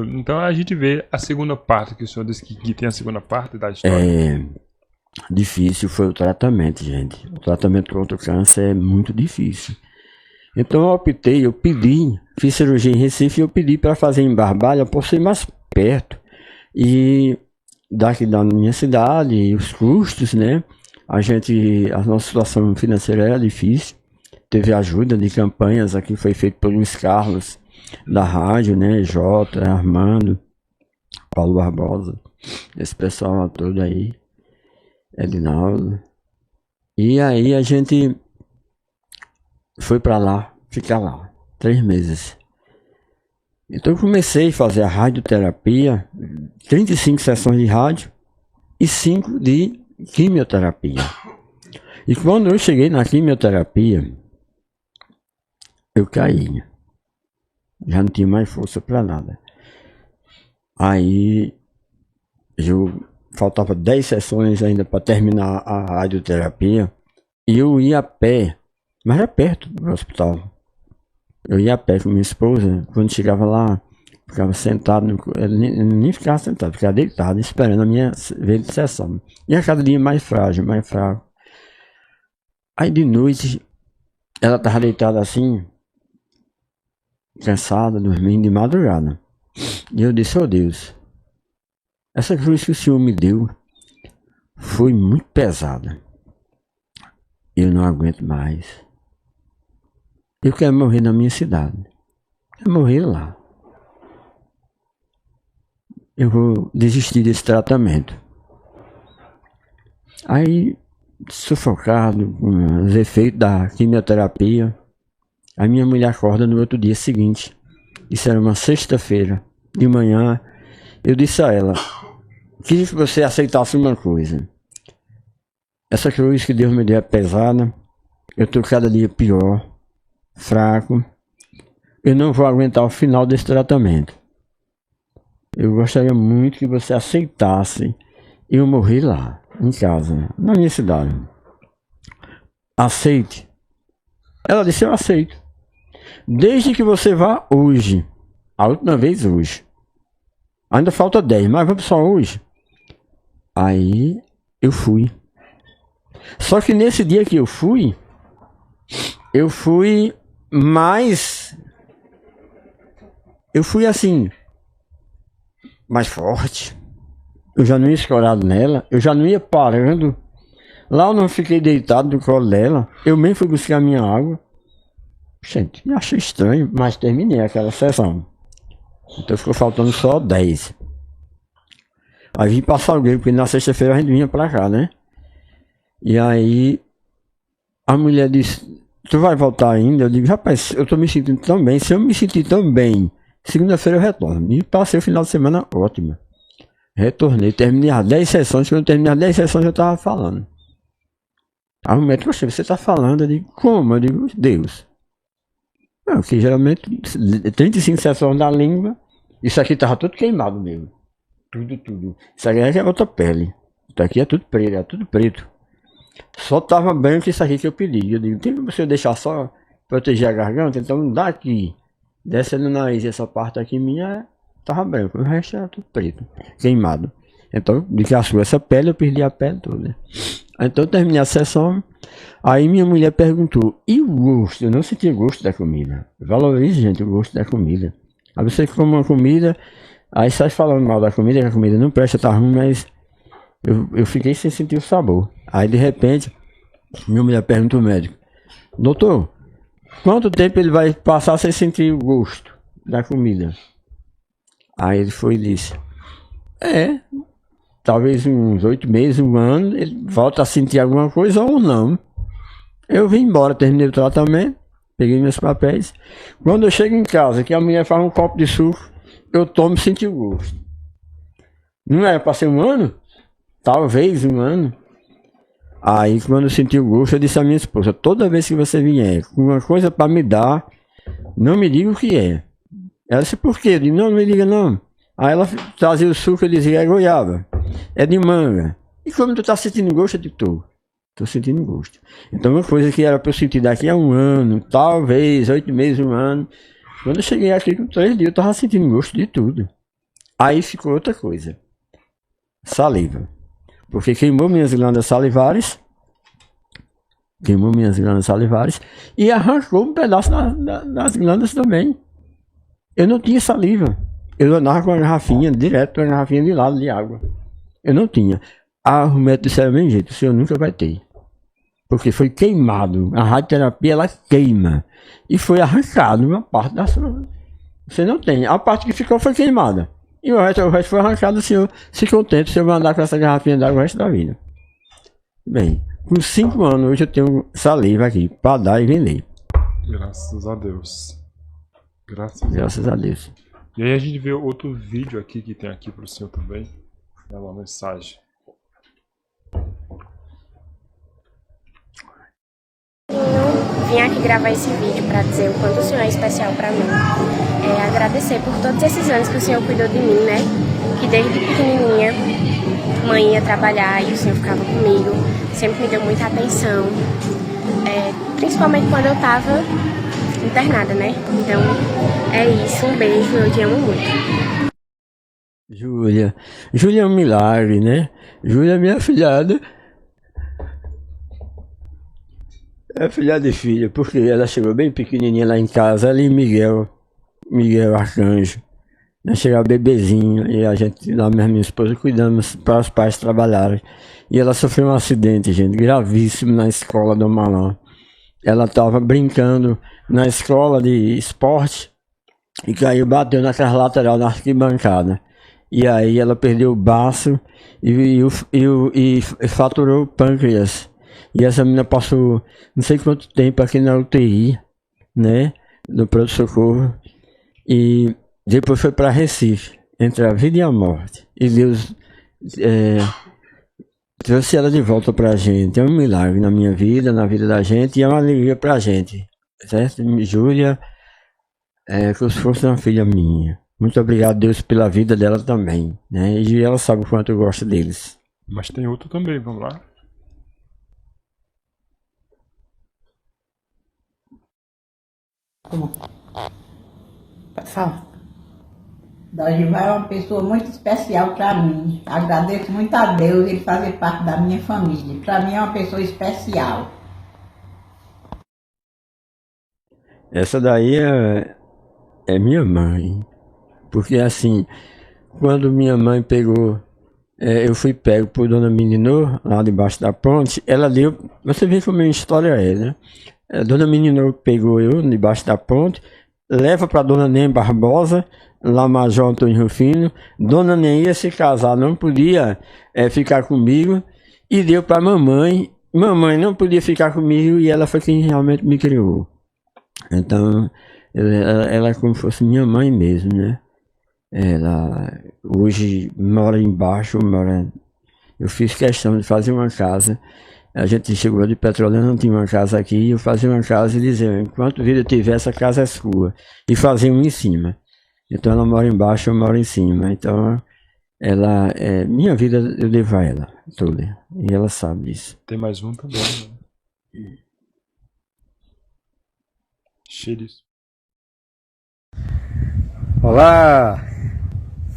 Então a gente vê a segunda parte, que o senhor disse que tem a segunda parte da história. Difícil foi o tratamento, gente. O tratamento contra o câncer é muito difícil. Então eu pedi, fiz cirurgia em Recife e eu pedi para fazer em Barbalha por ser mais perto. E daqui da minha cidade, os custos, né? A nossa situação financeira era difícil. Teve ajuda de campanhas aqui, foi feito por Luiz Carlos, da rádio, né? Jota, Armando, Paulo Barbosa, esse pessoal todo aí, Edinaldo. E aí a gente foi para lá, ficar lá, 3 meses. Então eu comecei a fazer a radioterapia, 35 sessões de rádio e 5 de quimioterapia. E quando eu cheguei na quimioterapia, eu caí. Já não tinha mais força para nada. Aí faltava 10 sessões ainda para terminar a radioterapia. E eu ia a pé, mas era perto do hospital. Eu ia a pé com minha esposa. Quando chegava lá, ficava sentado, nem ficava sentado, ficava deitado, esperando a minha vez de sessão. E a cada dia mais frágil, mais fraco. Aí de noite, ela estava deitada assim, cansada, dormindo de madrugada. E eu disse, oh Deus, essa cruz que o Senhor me deu foi muito pesada. Eu não aguento mais. Eu quero morrer na minha cidade. Eu quero morrer lá. Eu vou desistir desse tratamento. Aí sufocado com os efeitos da quimioterapia. A minha mulher acorda no outro dia seguinte. Isso era uma sexta-feira de manhã. Eu disse a ela: queria que você aceitasse uma coisa. Essa cruz que Deus me deu é pesada. Eu estou cada dia pior, fraco. Eu não vou aguentar o final desse tratamento. Eu gostaria muito que você aceitasse eu morrer lá, em casa, na minha cidade. Aceite. Ela disse: eu aceito. Desde que você vá hoje. A última vez hoje. Ainda falta 10, mas vamos só hoje. Aí eu fui. Só que nesse dia que eu fui mais... Eu fui assim, mais forte. Eu já não ia escorado nela, eu já não ia parando. Lá eu não fiquei deitado no colo dela. Eu mesmo fui buscar minha água. Gente, eu achei estranho, mas terminei aquela sessão. Então ficou faltando só 10. Aí vim pra Salgueiro, porque na sexta-feira a gente vinha pra cá, né? E aí a mulher disse: tu vai voltar ainda? Eu digo: rapaz, eu tô me sentindo tão bem. Se eu me sentir tão bem, segunda-feira eu retorno. E passei o final de semana ótimo. Retornei, terminei as 10 sessões. Quando eu terminei as 10 sessões eu tava falando. Aí o médico: poxa, você tá falando? Eu digo: como? Eu digo: Deus. Não, que geralmente 35 sessões da língua. Isso aqui tava tudo queimado mesmo. Tudo. Isso aqui é outra pele. Isso aqui é tudo preto, Só tava branco isso aqui que eu pedi. Eu digo: tem como você deixar só proteger a garganta? Então daqui, descendo no nariz, essa parte aqui minha tava branco. O resto era tudo preto, queimado. Então, de que a sua, essa pele, eu perdi a pele toda. Então eu terminei a sessão. Aí minha mulher perguntou: e o gosto? Eu não senti o gosto da comida. Valorize, gente, o gosto da comida. Aí você come uma comida, aí sai falando mal da comida, que a comida não presta, tá ruim, mas eu fiquei sem sentir o sabor. Aí de repente, minha mulher perguntou ao médico: doutor, quanto tempo ele vai passar sem sentir o gosto da comida? Aí ele foi e disse: talvez uns 8 meses, 1 ano, ele volta a sentir alguma coisa ou não. Eu vim embora, terminei o tratamento, peguei meus papéis. Quando eu chego em casa, que a mulher faz um copo de suco, eu tomo e sinto o gosto. Não era para ser 1 ano? Talvez 1 ano. Aí quando eu senti o gosto, eu disse à minha esposa: toda vez que você vier com uma coisa para me dar, não me diga o que é. Ela disse: por quê? Eu disse: não me diga não. Aí ela trazia o suco e dizia: é goiaba, é de manga. E como tu tá sentindo gosto? Eu disse: tô sentindo gosto. Então uma coisa que era para eu sentir daqui a 1 ano, talvez 8 meses, 1 ano. Quando eu cheguei aqui com 3 dias, eu tava sentindo gosto de tudo. Aí ficou outra coisa: saliva. Porque queimou minhas glândulas salivares. E arrancou um pedaço das glândulas também. Eu não tinha saliva. Eu andava com a garrafinha, direto com a garrafinha de lado de água. Eu não tinha. O médico disse: bem jeito, o senhor nunca vai ter. Porque foi queimado. A radioterapia, ela queima. E foi arrancado uma parte da sua. Você não tem. A parte que ficou foi queimada. E o resto foi arrancado. O senhor se contente, o senhor vai andar com essa garrafinha d'água o resto da vida. Bem, com 5 anos hoje eu tenho saliva aqui para dar e vender. Graças a Deus. Graças a Deus. E aí a gente vê outro vídeo aqui que tem aqui pro senhor também. É uma mensagem. Vim aqui gravar esse vídeo para dizer o quanto o Senhor é especial para mim. Agradecer por todos esses anos que o Senhor cuidou de mim, né? Que desde pequenininha, mãe ia trabalhar e o Senhor ficava comigo. Sempre me deu muita atenção. Principalmente quando eu tava internada, né? Então, é isso. Um beijo, eu te amo muito. Júlia é um milagre, né? Júlia é minha filhada. É filha de filha, porque ela chegou bem pequenininha lá em casa, ela e Miguel Arcanjo. Ela chegou bebezinho e a gente, lá minha esposa, cuidamos para os pais trabalharem. E ela sofreu um acidente, gente, gravíssimo na escola do Malão. Ela estava brincando na escola de esporte e caiu, bateu naquela lateral da arquibancada. E aí ela perdeu o baço e fraturou o pâncreas. E essa menina passou não sei quanto tempo aqui na UTI, né? No pronto-socorro. E depois foi para Recife, entre a vida e a morte. E Deus trouxe ela de volta pra gente. É um milagre na minha vida, na vida da gente, e é uma alegria pra gente. Certo? Júlia, como se fosse uma filha minha. Muito obrigado, Deus, pela vida dela também, né? E ela sabe o quanto eu gosto deles. Mas tem outro também, vamos lá. Pode falar. Dorival é uma pessoa muito especial para mim. Agradeço muito a Deus ele fazer parte da minha família. Para mim é uma pessoa especial. Essa daí é minha mãe. Porque assim, quando minha mãe pegou, eu fui pego por Dona Meninô, lá debaixo da ponte, ela deu, você vê como a minha história é, né? Dona Meninô pegou eu debaixo da ponte, leva para Dona Nem Barbosa, lá Major Antônio Rufino. Dona Nem ia se casar, não podia ficar comigo, e deu para mamãe. Mamãe não podia ficar comigo e ela foi quem realmente me criou. Então, ela é como se fosse minha mãe mesmo, né? Ela hoje mora embaixo, eu fiz questão de fazer uma casa. A gente chegou de Petrolina, não tinha uma casa aqui, eu fazia uma casa e dizia, enquanto vida tiver, essa casa é sua. E fazia uma em cima. Então ela mora embaixo, eu moro em cima. Então ela, minha vida eu devo a ela toda. E ela sabe disso. Tem mais um também, né? Cheio disso. Olá!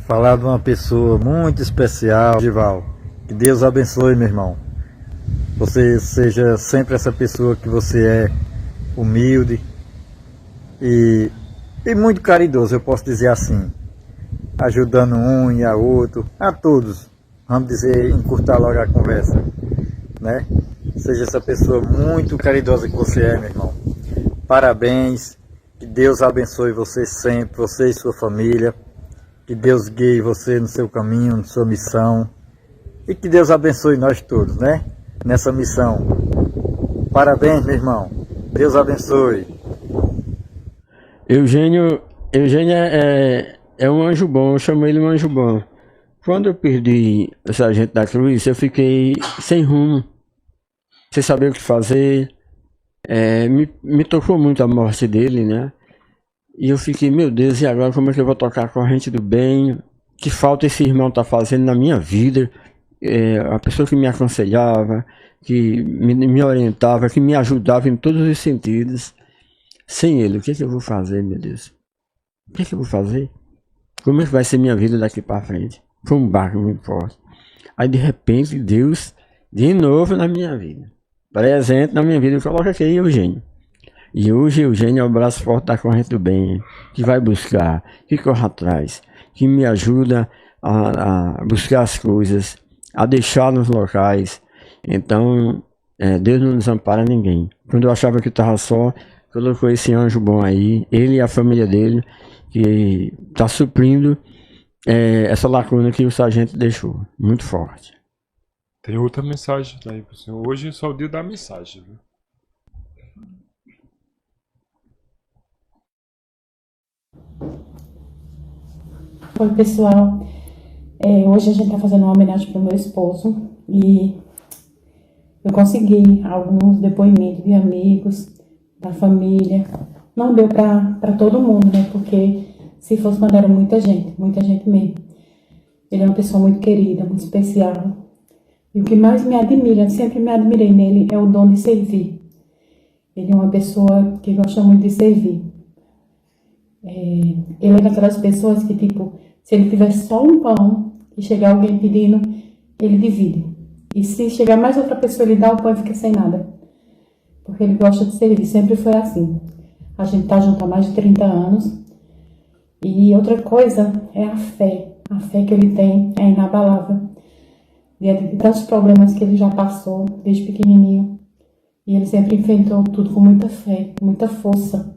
Falar de uma pessoa muito especial, Dorival. Que Deus abençoe, meu irmão. Você seja sempre essa pessoa que você é, humilde e muito caridoso, eu posso dizer assim. Ajudando um e a outro, a todos. Vamos dizer, encurtar logo a conversa, né? Seja essa pessoa muito caridosa que você é, meu irmão. Parabéns, que Deus abençoe você sempre, você e sua família. Que Deus guie você no seu caminho, na sua missão. E que Deus abençoe nós todos, né? Nessa missão. Parabéns, meu irmão. Deus abençoe. Eugênio é um anjo bom, eu chamo ele um anjo bom. Quando eu perdi o Sargento da Cruz, eu fiquei sem rumo, sem saber o que fazer. Me tocou muito a morte dele, né? E eu fiquei, meu Deus, e agora como é que eu vou tocar a corrente do bem? Que falta esse irmão tá fazendo na minha vida? A pessoa que me aconselhava, que me orientava, que me ajudava em todos os sentidos. Sem ele, o que é que eu vou fazer, meu Deus? O que é que eu vou fazer? Como é que vai ser minha vida daqui para frente? Foi um barco muito forte. Aí de repente Deus, de novo na minha vida, presente na minha vida, coloca aqui Eugênio. E hoje Eugênio é o braço forte da corrente do bem, que vai buscar, que corre atrás, que me ajuda a buscar as coisas, a deixar nos locais. Então, Deus não desampara ninguém. Quando eu achava que estava só, colocou esse anjo bom aí, ele e a família dele, que está suprindo essa lacuna que o sargento deixou. Muito forte. Tem outra mensagem aí pro senhor. Hoje é só o dia da mensagem, viu? Oi, pessoal. Hoje a gente está fazendo uma homenagem para o meu esposo e eu consegui alguns depoimentos de amigos, da família. Não deu para todo mundo, né? Porque se fosse quando era muita gente mesmo. Ele é uma pessoa muito querida, muito especial. E o que mais me admira, sempre me admirei nele, é o dom de servir. Ele é uma pessoa que gosta muito de servir. Ele é daquelas pessoas que, tipo, se ele tiver só um pão e chegar alguém pedindo, ele divide. E se chegar mais outra pessoa, ele dá o pão e fica sem nada. Porque ele gosta de servir, sempre foi assim. A gente tá junto há mais de 30 anos. E outra coisa é a fé. A fé que ele tem é inabalável. Diante de tantos problemas que ele já passou desde pequenininho. E ele sempre enfrentou tudo com muita fé, muita força.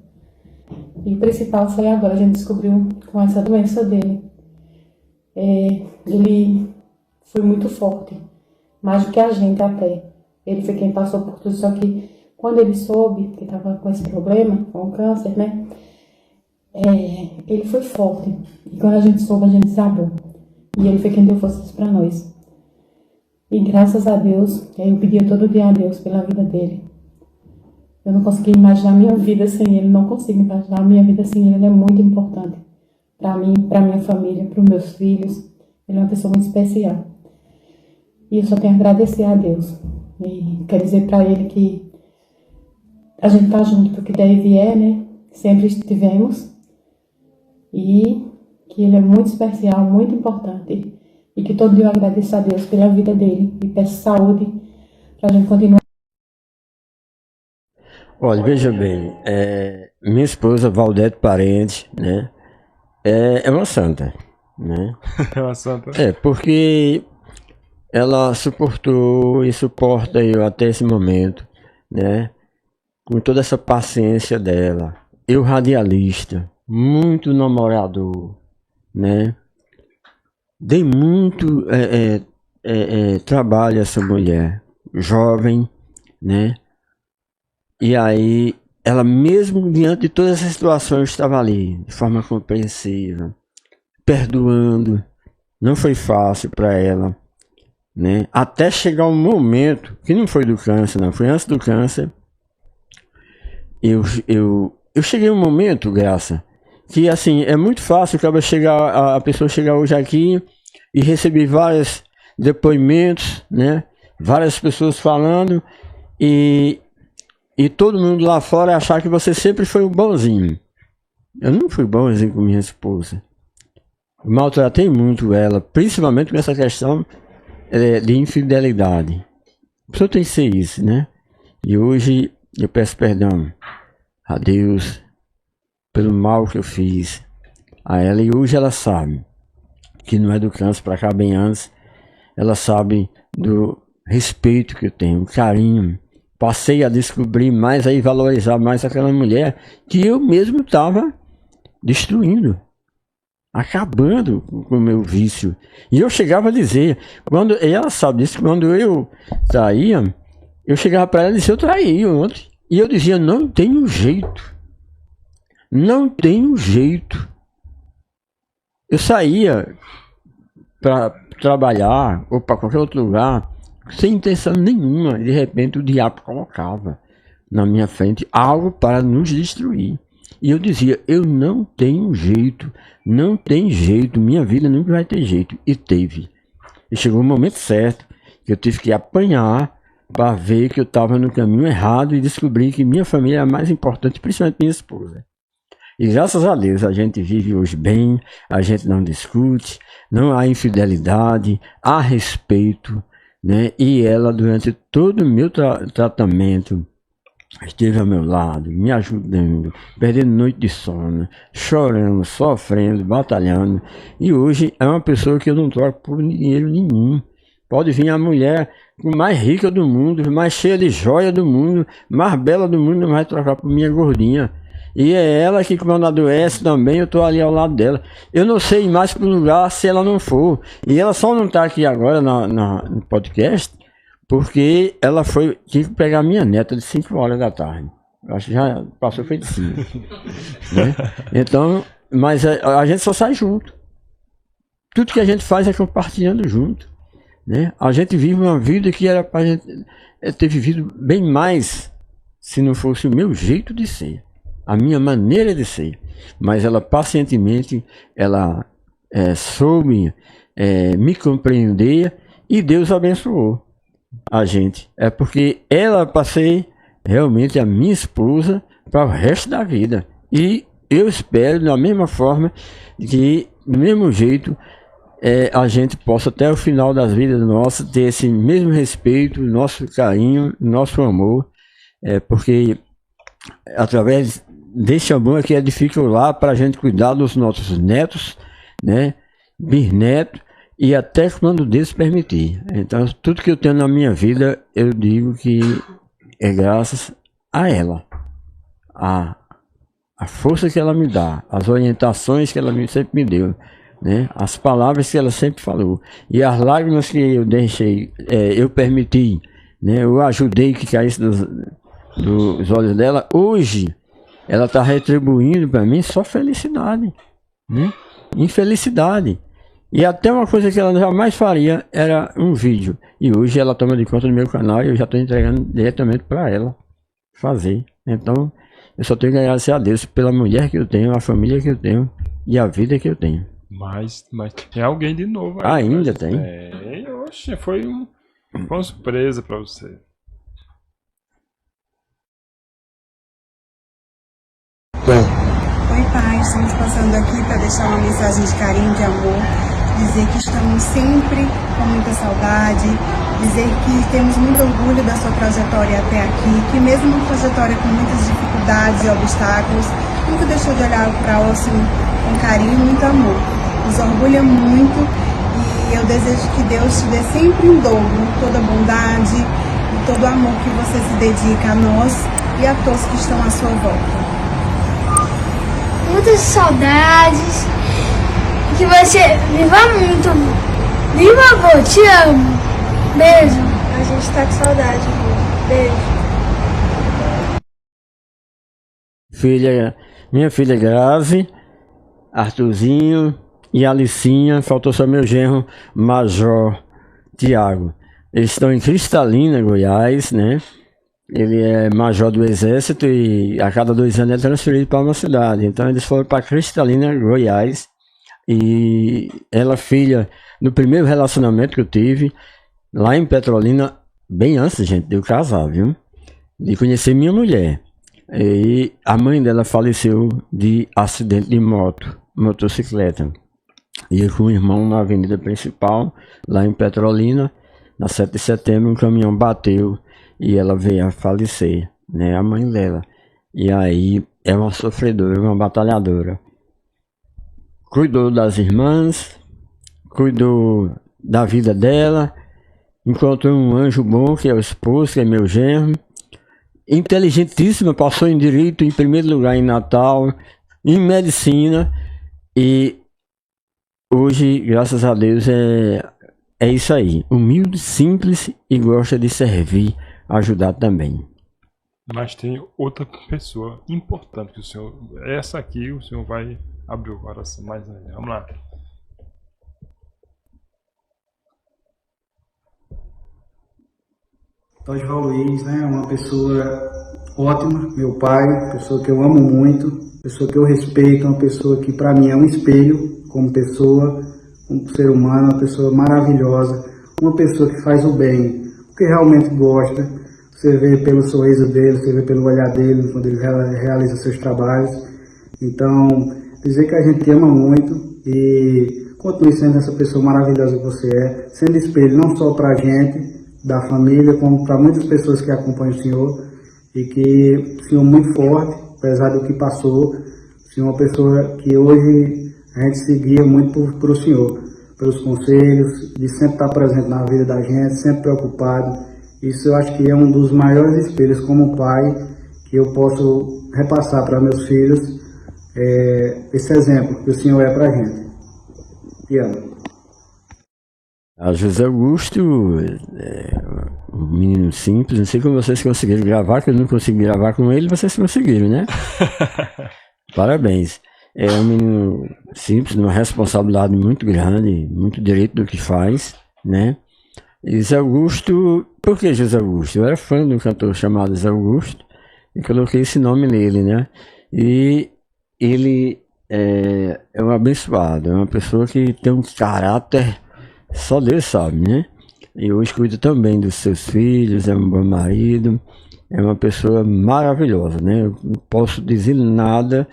E o principal foi agora, a gente descobriu com essa doença dele. Ele foi muito forte, mais do que a gente até. Ele foi quem passou por tudo, só que quando ele soube que estava com esse problema, com o câncer, né? Ele foi forte. E quando a gente soube, a gente desabou. E ele foi quem deu forças para nós. E graças a Deus, eu pedia todo dia a Deus pela vida dele. Eu não conseguia imaginar a minha vida sem ele, não consigo imaginar a minha vida sem ele. Ele é muito importante para mim, para minha família, para os meus filhos. Ele é uma pessoa muito especial. E eu só tenho a agradecer a Deus. E quero dizer para ele que a gente tá junto porque daí vier, né? Sempre estivemos. E que ele é muito especial, muito importante. E que todo dia eu agradeço a Deus pela vida dele. E peço saúde para a gente continuar. Olha, veja bem, minha esposa Valdete Parente, né? É uma santa, né? É uma santa. Porque ela suportou e suporta eu até esse momento, né? Com toda essa paciência dela. Eu radialista, muito namorador, né? Dei muito trabalho a essa mulher, jovem, né? E aí, ela mesmo diante de todas essas situações estava ali, de forma compreensiva, perdoando. Não foi fácil para ela, né? Até chegar um momento, que não foi do câncer, não, foi antes do câncer. Eu cheguei a um momento, Graça, que assim, é muito fácil a pessoa chegar hoje aqui e receber vários depoimentos, né? Várias pessoas falando e todo mundo lá fora achar que você sempre foi o bonzinho. Eu não fui bonzinho com minha esposa. Eu maltratei muito ela, principalmente com essa questão de infidelidade. A pessoa tem que ser isso, né? E hoje eu peço perdão a Deus pelo mal que eu fiz a ela. E hoje ela sabe que não é do câncer para cá bem antes. Ela sabe do respeito que eu tenho, carinho. Passei a descobrir mais, a valorizar mais aquela mulher que eu mesmo estava destruindo, acabando com o meu vício. E eu chegava a dizer, e ela sabe disso, quando eu saía, eu chegava para ela e dizia, eu traí ontem. E eu dizia, não tenho jeito. Não tenho jeito. Eu saía para trabalhar ou para qualquer outro lugar, sem intenção nenhuma, de repente o diabo colocava na minha frente algo para nos destruir. E eu dizia, eu não tenho jeito, não tem jeito, minha vida nunca vai ter jeito. E teve. E chegou o momento certo, que eu tive que apanhar para ver que eu estava no caminho errado e descobrir que minha família é a mais importante, principalmente minha esposa. E graças a Deus a gente vive hoje bem, a gente não discute, não há infidelidade, há respeito, né? E ela, durante todo o meu tratamento, esteve ao meu lado, me ajudando, perdendo noite de sono, chorando, sofrendo, batalhando. E hoje é uma pessoa que eu não troco por dinheiro nenhum. Pode vir a mulher mais rica do mundo, mais cheia de joia do mundo, mais bela do mundo, não vai trocar por minha gordinha. E é ela que, quando adoece também, eu estou ali ao lado dela. Eu não sei ir mais para um lugar se ela não for. E ela só não está aqui agora no podcast, porque ela tinha que pegar minha neta de 5 horas da tarde. Acho que já passou feito 5. Né? Então, mas a gente só sai junto. Tudo que a gente faz é compartilhando junto. Né? A gente vive uma vida que era para a gente ter vivido bem mais se não fosse o meu jeito de ser. A minha maneira de ser, mas ela pacientemente, ela soube me compreender e Deus abençoou a gente. É porque ela passei realmente a minha esposa para o resto da vida. E eu espero, da mesma forma, que do mesmo jeito a gente possa até o final das vidas nossas ter esse mesmo respeito, nosso carinho, nosso amor, porque através desse amor é que edifica o lar para a gente cuidar dos nossos netos, né, bisnetos, e até quando Deus permitir. Então, tudo que eu tenho na minha vida, eu digo que é graças a ela, a força que ela me dá, as orientações que ela sempre me deu, né, as palavras que ela sempre falou, e as lágrimas que eu deixei, eu permiti né? Eu ajudei que caísse dos olhos dela. Hoje, ela está retribuindo para mim só felicidade, né? Infelicidade. E até uma coisa que ela jamais faria era um vídeo. E hoje ela toma de conta do meu canal e eu já estou entregando diretamente para ela fazer. Então, eu só tenho que agradecer a Deus pela mulher que eu tenho, a família que eu tenho e a vida que eu tenho. Mas tem alguém de novo aí. Ainda tem? Oxe, foi uma surpresa para você. Oi, pai, estamos passando aqui para deixar uma mensagem de carinho, de amor, dizer que estamos sempre com muita saudade, dizer que temos muito orgulho da sua trajetória até aqui, que mesmo uma trajetória com muitas dificuldades e obstáculos, nunca deixou de olhar para o próximo com carinho e muito amor. Nos orgulha muito e eu desejo que Deus te dê sempre em dobro toda a bondade e todo o amor que você se dedica a nós e a todos que estão à sua volta. Muitas saudades, que você viva muito, amor. Viva, avô, te amo. Beijo. A gente tá com saudade, amor. Beijo. Minha filha Grazi, Arthurzinho e Alicinha, faltou só meu genro Major Tiago. Eles estão em Cristalina, Goiás, né? Ele é major do exército e a cada 2 anos é transferido para uma cidade. Então eles foram para Cristalina, Goiás. E ela, filha do primeiro relacionamento que eu tive, lá em Petrolina, bem antes, gente, de eu casar, viu? De conhecer minha mulher. E a mãe dela faleceu de acidente de motocicleta. Ia com o irmão na avenida principal, lá em Petrolina, na 7 de setembro, um caminhão bateu e ela veio a falecer, né, a mãe dela. E aí é uma sofredora, uma batalhadora. Cuidou das irmãs, cuidou da vida dela, encontrou um anjo bom, que é o esposo, que é meu genro. Inteligentíssima, passou em direito em primeiro lugar em Natal, em medicina, e hoje, graças a Deus, é isso aí. Humilde, simples e gosta de servir, ajudar também. Mas tem outra pessoa importante que o senhor... Essa aqui o senhor vai abrir o coração mais ainda. Vamos lá. Dorival Luiz, né? Uma pessoa ótima, meu pai, pessoa que eu amo muito, pessoa que eu respeito, uma pessoa que para mim é um espelho como pessoa, como ser humano, uma pessoa maravilhosa, uma pessoa que faz o bem, o que realmente gosta. Você vê pelo sorriso dele, você vê pelo olhar dele quando ele realiza seus trabalhos. Então, dizer que a gente te ama muito e continue sendo essa pessoa maravilhosa que você é, sendo espelho não só para a gente, da família, como para muitas pessoas que acompanham o senhor, e que o senhor muito forte, apesar do que passou, o senhor é uma pessoa que hoje a gente seguia muito por o senhor, pelos conselhos, de sempre estar presente na vida da gente, sempre preocupado. Isso eu acho que é um dos maiores espelhos como pai que eu posso repassar para meus filhos, esse exemplo que o senhor é para a gente. Te amo. A José Augusto, um menino simples, não sei como vocês conseguiram gravar, que eu não consegui gravar com ele, vocês conseguiram, né? Parabéns. É um menino simples, de uma responsabilidade muito grande, muito direito do que faz, né? E José Augusto, por que José Augusto? Eu era fã de um cantor chamado José Augusto e coloquei esse nome nele, né? E ele é um abençoado, é uma pessoa que tem um caráter, só Deus sabe, né? E hoje cuida também dos seus filhos, é um bom marido, é uma pessoa maravilhosa, né? Eu não posso dizer nada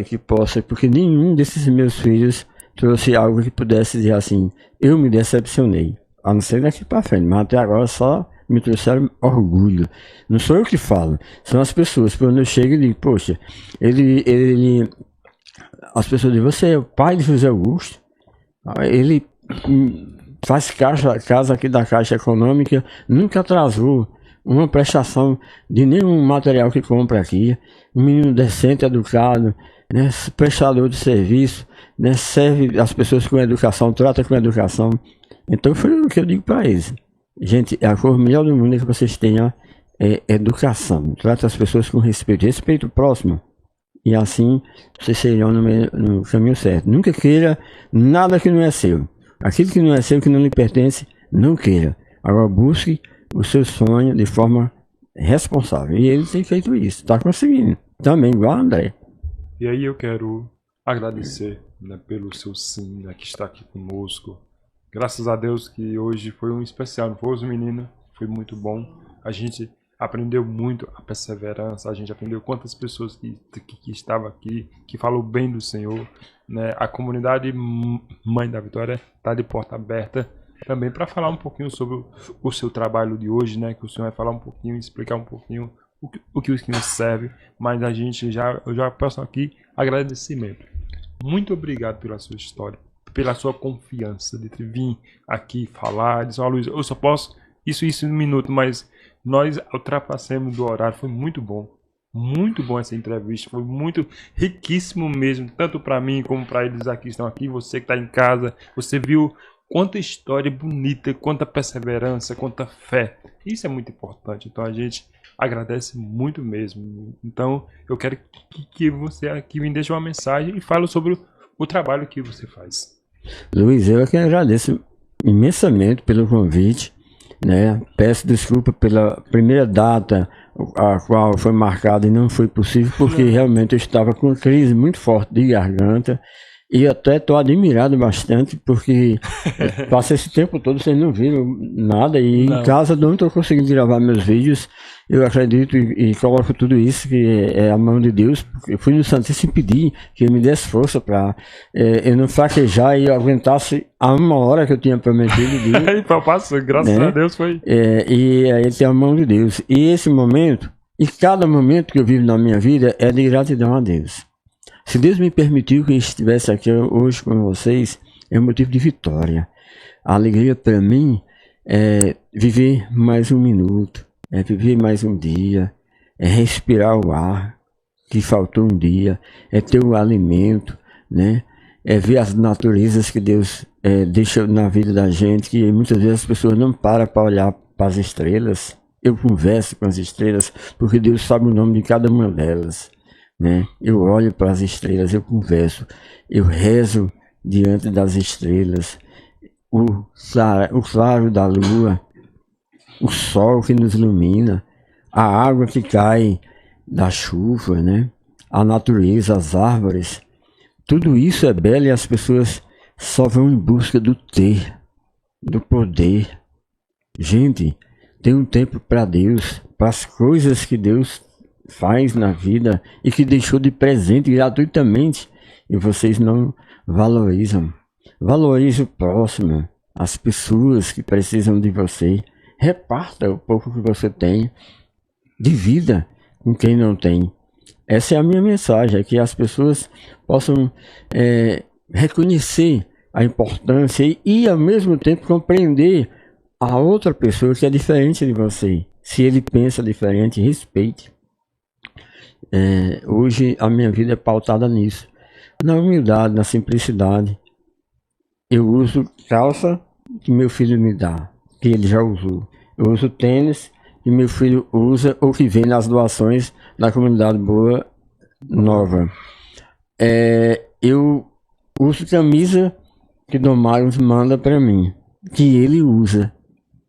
que possa, porque nenhum desses meus filhos trouxe algo que pudesse dizer assim, eu me decepcionei. A não ser daqui para frente, mas até agora só me trouxeram orgulho. Não sou eu que falo, são as pessoas. Quando eu chego e digo, poxa, as pessoas dizem, você é o pai de José Augusto? Ele faz casa aqui da Caixa Econômica, nunca atrasou uma prestação de nenhum material que compra aqui. Um menino decente, educado, né, prestador de serviço, né, serve as pessoas com educação, trata com educação. Então foi o que eu digo para eles. Gente, a coisa melhor do mundo é que vocês tenham educação. Trata as pessoas com respeito. Respeito o próximo. E assim vocês serão no caminho certo. Nunca queira nada que não é seu. Aquilo que não é seu, que não lhe pertence, não queira. Agora busque o seu sonho de forma responsável. E ele tem feito isso. Está conseguindo. Também, igual a André. E aí eu quero agradecer, né, pelo seu sim, né, que está aqui conosco. Graças a Deus que hoje foi um especial, não foi, os meninos? Foi muito bom. A gente aprendeu muito a perseverança, a gente aprendeu quantas pessoas que estavam aqui, que falou bem do Senhor, né? A comunidade Mãe da Vitória está de porta aberta também para falar um pouquinho sobre o seu trabalho de hoje, né? Que o Senhor vai falar um pouquinho, explicar um pouquinho o que o Senhor serve, mas a gente eu já peço aqui agradecimento. Muito obrigado pela sua história, pela sua confiança de vir aqui falar, dizer, ó, Luiz, eu só posso isso em um minuto, mas nós ultrapassamos do horário, foi muito bom essa entrevista, foi muito riquíssimo mesmo, tanto para mim como para eles aqui que estão aqui, você que está em casa, você viu quanta história bonita, quanta perseverança, quanta fé, isso é muito importante, então a gente agradece muito mesmo. Então eu quero que você aqui me deixe uma mensagem e fale sobre o trabalho que você faz. Luiz, eu que agradeço imensamente pelo convite, né? Peço desculpa pela primeira data a qual foi marcada e não foi possível, porque realmente eu estava com uma crise muito forte de garganta e até estou admirado bastante porque passei esse tempo todo, vocês não viram nada e em casa não estou conseguindo gravar meus vídeos. Eu acredito e coloco tudo isso que é a mão de Deus, porque eu fui no Santíssimo pedir que ele me desse força para eu não fraquejar e aguentasse a 1 hora que eu tinha prometido de ir. Graças a Deus foi. E aí tem a mão de Deus. E esse momento, e cada momento que eu vivo na minha vida é de gratidão a Deus. Se Deus me permitiu que eu estivesse aqui hoje com vocês, é um motivo de vitória. A alegria para mim é viver mais 1 minuto. É viver mais um dia, é respirar o ar que faltou um dia, é ter o alimento, né? É ver as naturezas que Deus deixa na vida da gente, que muitas vezes as pessoas não param para olhar para as estrelas. Eu converso com as estrelas porque Deus sabe o nome de cada uma delas, né? Eu olho para as estrelas, eu converso, eu rezo diante das estrelas, o claro da lua, o sol que nos ilumina, a água que cai da chuva, né? A natureza, as árvores, tudo isso é belo e as pessoas só vão em busca do ter, do poder. Gente, tem um tempo para Deus, para as coisas que Deus faz na vida e que deixou de presente gratuitamente e vocês não valorizam. Valorize o próximo, as pessoas que precisam de você. Reparta o pouco que você tem, divida com quem não tem. Essa é a minha mensagem, é que as pessoas possam reconhecer a importância e ao mesmo tempo compreender a outra pessoa que é diferente de você. Se ele pensa diferente, respeite. Hoje a minha vida é pautada nisso, na humildade, na simplicidade. Eu uso calça que meu filho me dá, que ele já usou. Eu uso tênis que meu filho usa ou que vem nas doações da comunidade Boa Nova. Eu uso camisa que Dom Marcos manda para mim, que ele usa,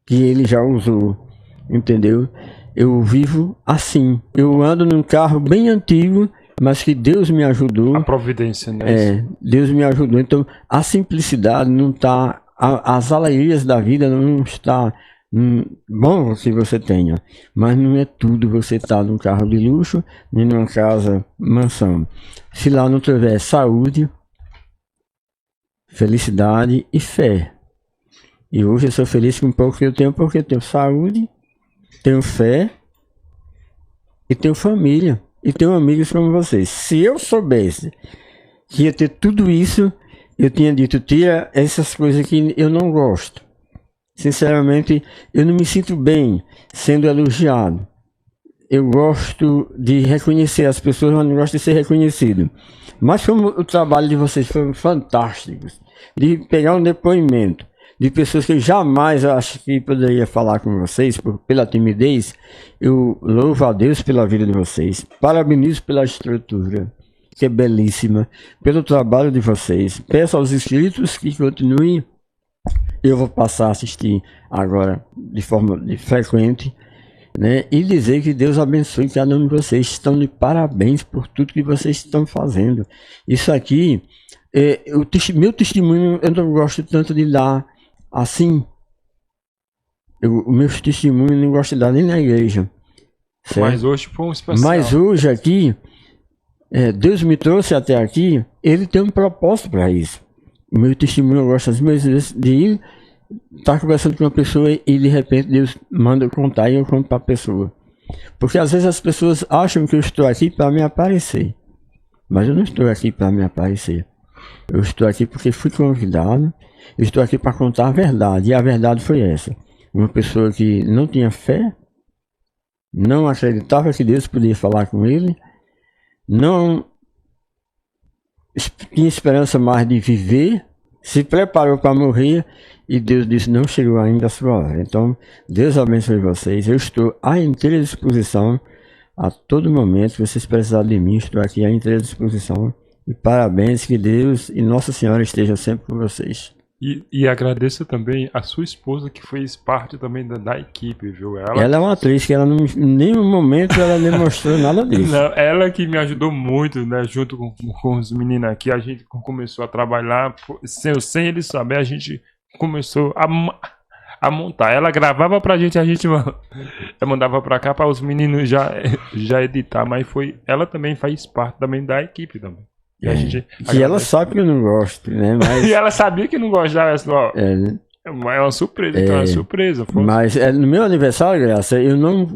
que ele já usou, entendeu? Eu vivo assim. Eu ando num carro bem antigo, mas que Deus me ajudou. A providência, né? Deus me ajudou. Então a simplicidade não está, as alegrias da vida não está. Bom que você tenha, mas não é tudo você estar num carro de luxo, nem numa casa mansão. Se lá não tiver saúde, felicidade e fé. E hoje eu sou feliz com o pouco que eu tenho, porque eu tenho saúde, tenho fé e tenho família e tenho amigos como vocês. Se eu soubesse que ia ter tudo isso, eu tinha dito, tira essas coisas que eu não gosto. Sinceramente, eu não me sinto bem sendo elogiado. Eu gosto de reconhecer as pessoas, mas não gosto de ser reconhecido. Mas como o trabalho de vocês foi fantástico, de pegar um depoimento, de pessoas que jamais eu acho que poderia falar com vocês, pela timidez. Eu louvo a Deus pela vida de vocês, parabenizo pela estrutura, que é belíssima, pelo trabalho de vocês. Peço aos inscritos que continuem. Eu vou passar a assistir agora de forma frequente, né? E dizer que Deus abençoe cada um de vocês. Estão de parabéns por tudo que vocês estão fazendo. Isso aqui, meu testemunho, eu não gosto tanto de dar assim. O meu testemunho eu não gosto de dar nem na igreja. Certo? Mas hoje foi um especial. Mas hoje aqui, Deus me trouxe até aqui, Ele tem um propósito para isso. O meu testemunho, eu gosto às vezes de ir estar conversando com uma pessoa e de repente Deus manda eu contar e eu conto para a pessoa. Porque às vezes as pessoas acham que eu estou aqui para me aparecer. Mas eu não estou aqui para me aparecer. Eu estou aqui porque fui convidado. Eu estou aqui para contar a verdade. E a verdade foi essa. Uma pessoa que não tinha fé, não acreditava que Deus podia falar com ele, não tinha esperança mais de viver, se preparou para morrer e Deus disse: não chegou ainda a sua hora. Então, Deus abençoe vocês. Eu estou à inteira disposição a todo momento que vocês precisarem de mim. Estou aqui à inteira disposição. E parabéns, que Deus e Nossa Senhora estejam sempre com vocês. E agradeço também a sua esposa, que fez parte também da equipe, viu? Ela é uma atriz que ela não, em nenhum momento ela demonstrou nada disso. Não, ela que me ajudou muito, né? Junto com os meninos aqui, a gente começou a trabalhar, sem eles saber, a gente começou a montar. Ela gravava pra gente, a gente mandava pra cá para os meninos já editar, mas ela também faz parte também da equipe também. E ela sabe que eu não gosto, né? Mas... e ela sabia que não gostava, ó. É uma surpresa, então é uma surpresa. Mas no meu aniversário, Graça, eu não,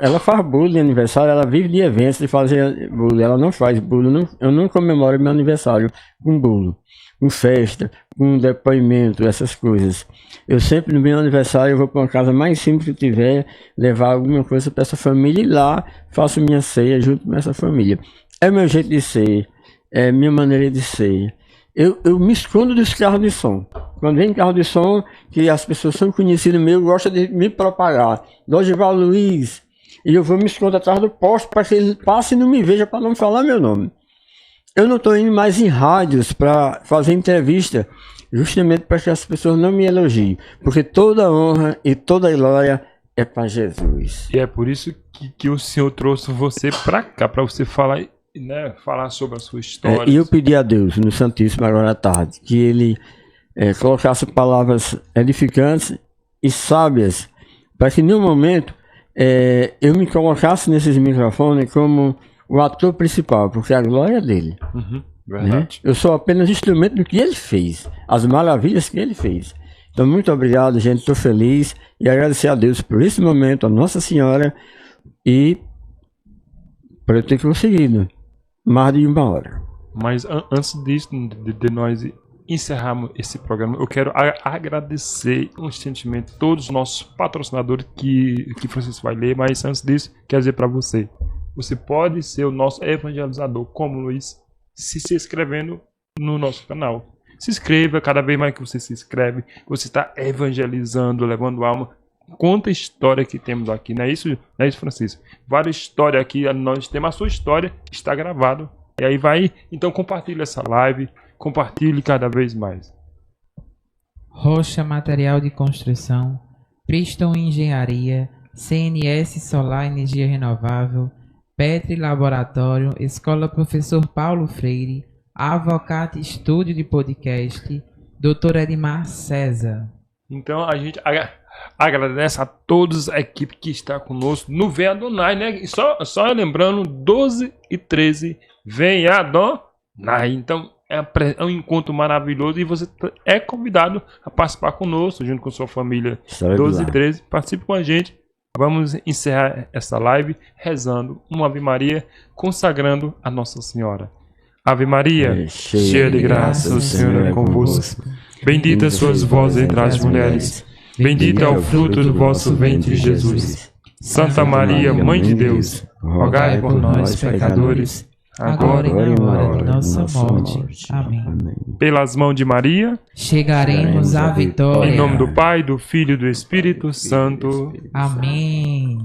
ela faz bolo de aniversário, ela vive de eventos de fazer bolo, ela não faz bolo, eu não comemoro meu aniversário com bolo, com festa, com depoimento, essas coisas. Eu sempre no meu aniversário eu vou para uma casa mais simples que tiver, levar alguma coisa para essa família e lá faço minha ceia junto com essa família. É meu jeito de ser. É minha maneira de ser. Eu me escondo dos carros de som. Quando vem carro de som, que as pessoas são conhecidas meu, gostam de me propagar. Dorival Luiz. E eu vou me esconder atrás do poste para que ele passe e não me veja, para não falar meu nome. Eu não estou indo mais em rádios para fazer entrevista, justamente para que as pessoas não me elogiem. Porque toda honra e toda glória é para Jesus. E é por isso que o Senhor trouxe você para cá, para você falar... né, falar sobre a sua história. E eu pedi a Deus no Santíssimo agora à tarde que Ele colocasse palavras edificantes e sábias, para que em nenhum momento eu me colocasse nesses microfones como o ator principal, porque a glória é dele. Verdade. Né? Eu sou apenas instrumento do que Ele fez, as maravilhas que Ele fez. Então, muito obrigado, gente. Estou feliz e agradecer a Deus por esse momento, a Nossa Senhora, e por eu ter conseguido mais de uma hora. Mas antes disso, de nós encerrarmos esse programa, eu quero agradecer instantemente todos os nossos patrocinadores que Francisco vai ler, mas antes disso, quero dizer para você, você pode ser o nosso evangelizador, como Luiz, se inscrevendo no nosso canal. Se inscreva, cada vez mais que você se inscreve, você está evangelizando, levando alma. Conta a história que temos aqui, não é isso, Francisco? Várias histórias aqui, nós temos a sua história, está gravado. E aí vai, então compartilhe essa live, compartilhe cada vez mais. Rocha Material de Construção, Priston Engenharia, CNS Solar Energia Renovável, Petri Laboratório, Escola Professor Paulo Freire, Avocate Estúdio de Podcast, Dr. Edmar César. Então a gente agradece a todos a equipe que está conosco no Vem Adonai, né? E só lembrando, 12 e 13, Vem Adonai. Então é um encontro maravilhoso e você é convidado a participar conosco, junto com sua família. 12 e 13, participe com a gente. Vamos encerrar essa live rezando uma Ave Maria, consagrando a Nossa Senhora. Ave Maria, cheia de graça, o Senhor é convosco. Bendita sois vós entre as mulheres. Bendito é o fruto do vosso ventre, Jesus. Santa Maria, Mãe de Deus, rogai por nós, pecadores, agora e na hora de nossa morte. Amém. Pelas mãos de Maria, chegaremos à vitória. Em nome do Pai, do Filho e do Espírito Santo. Amém.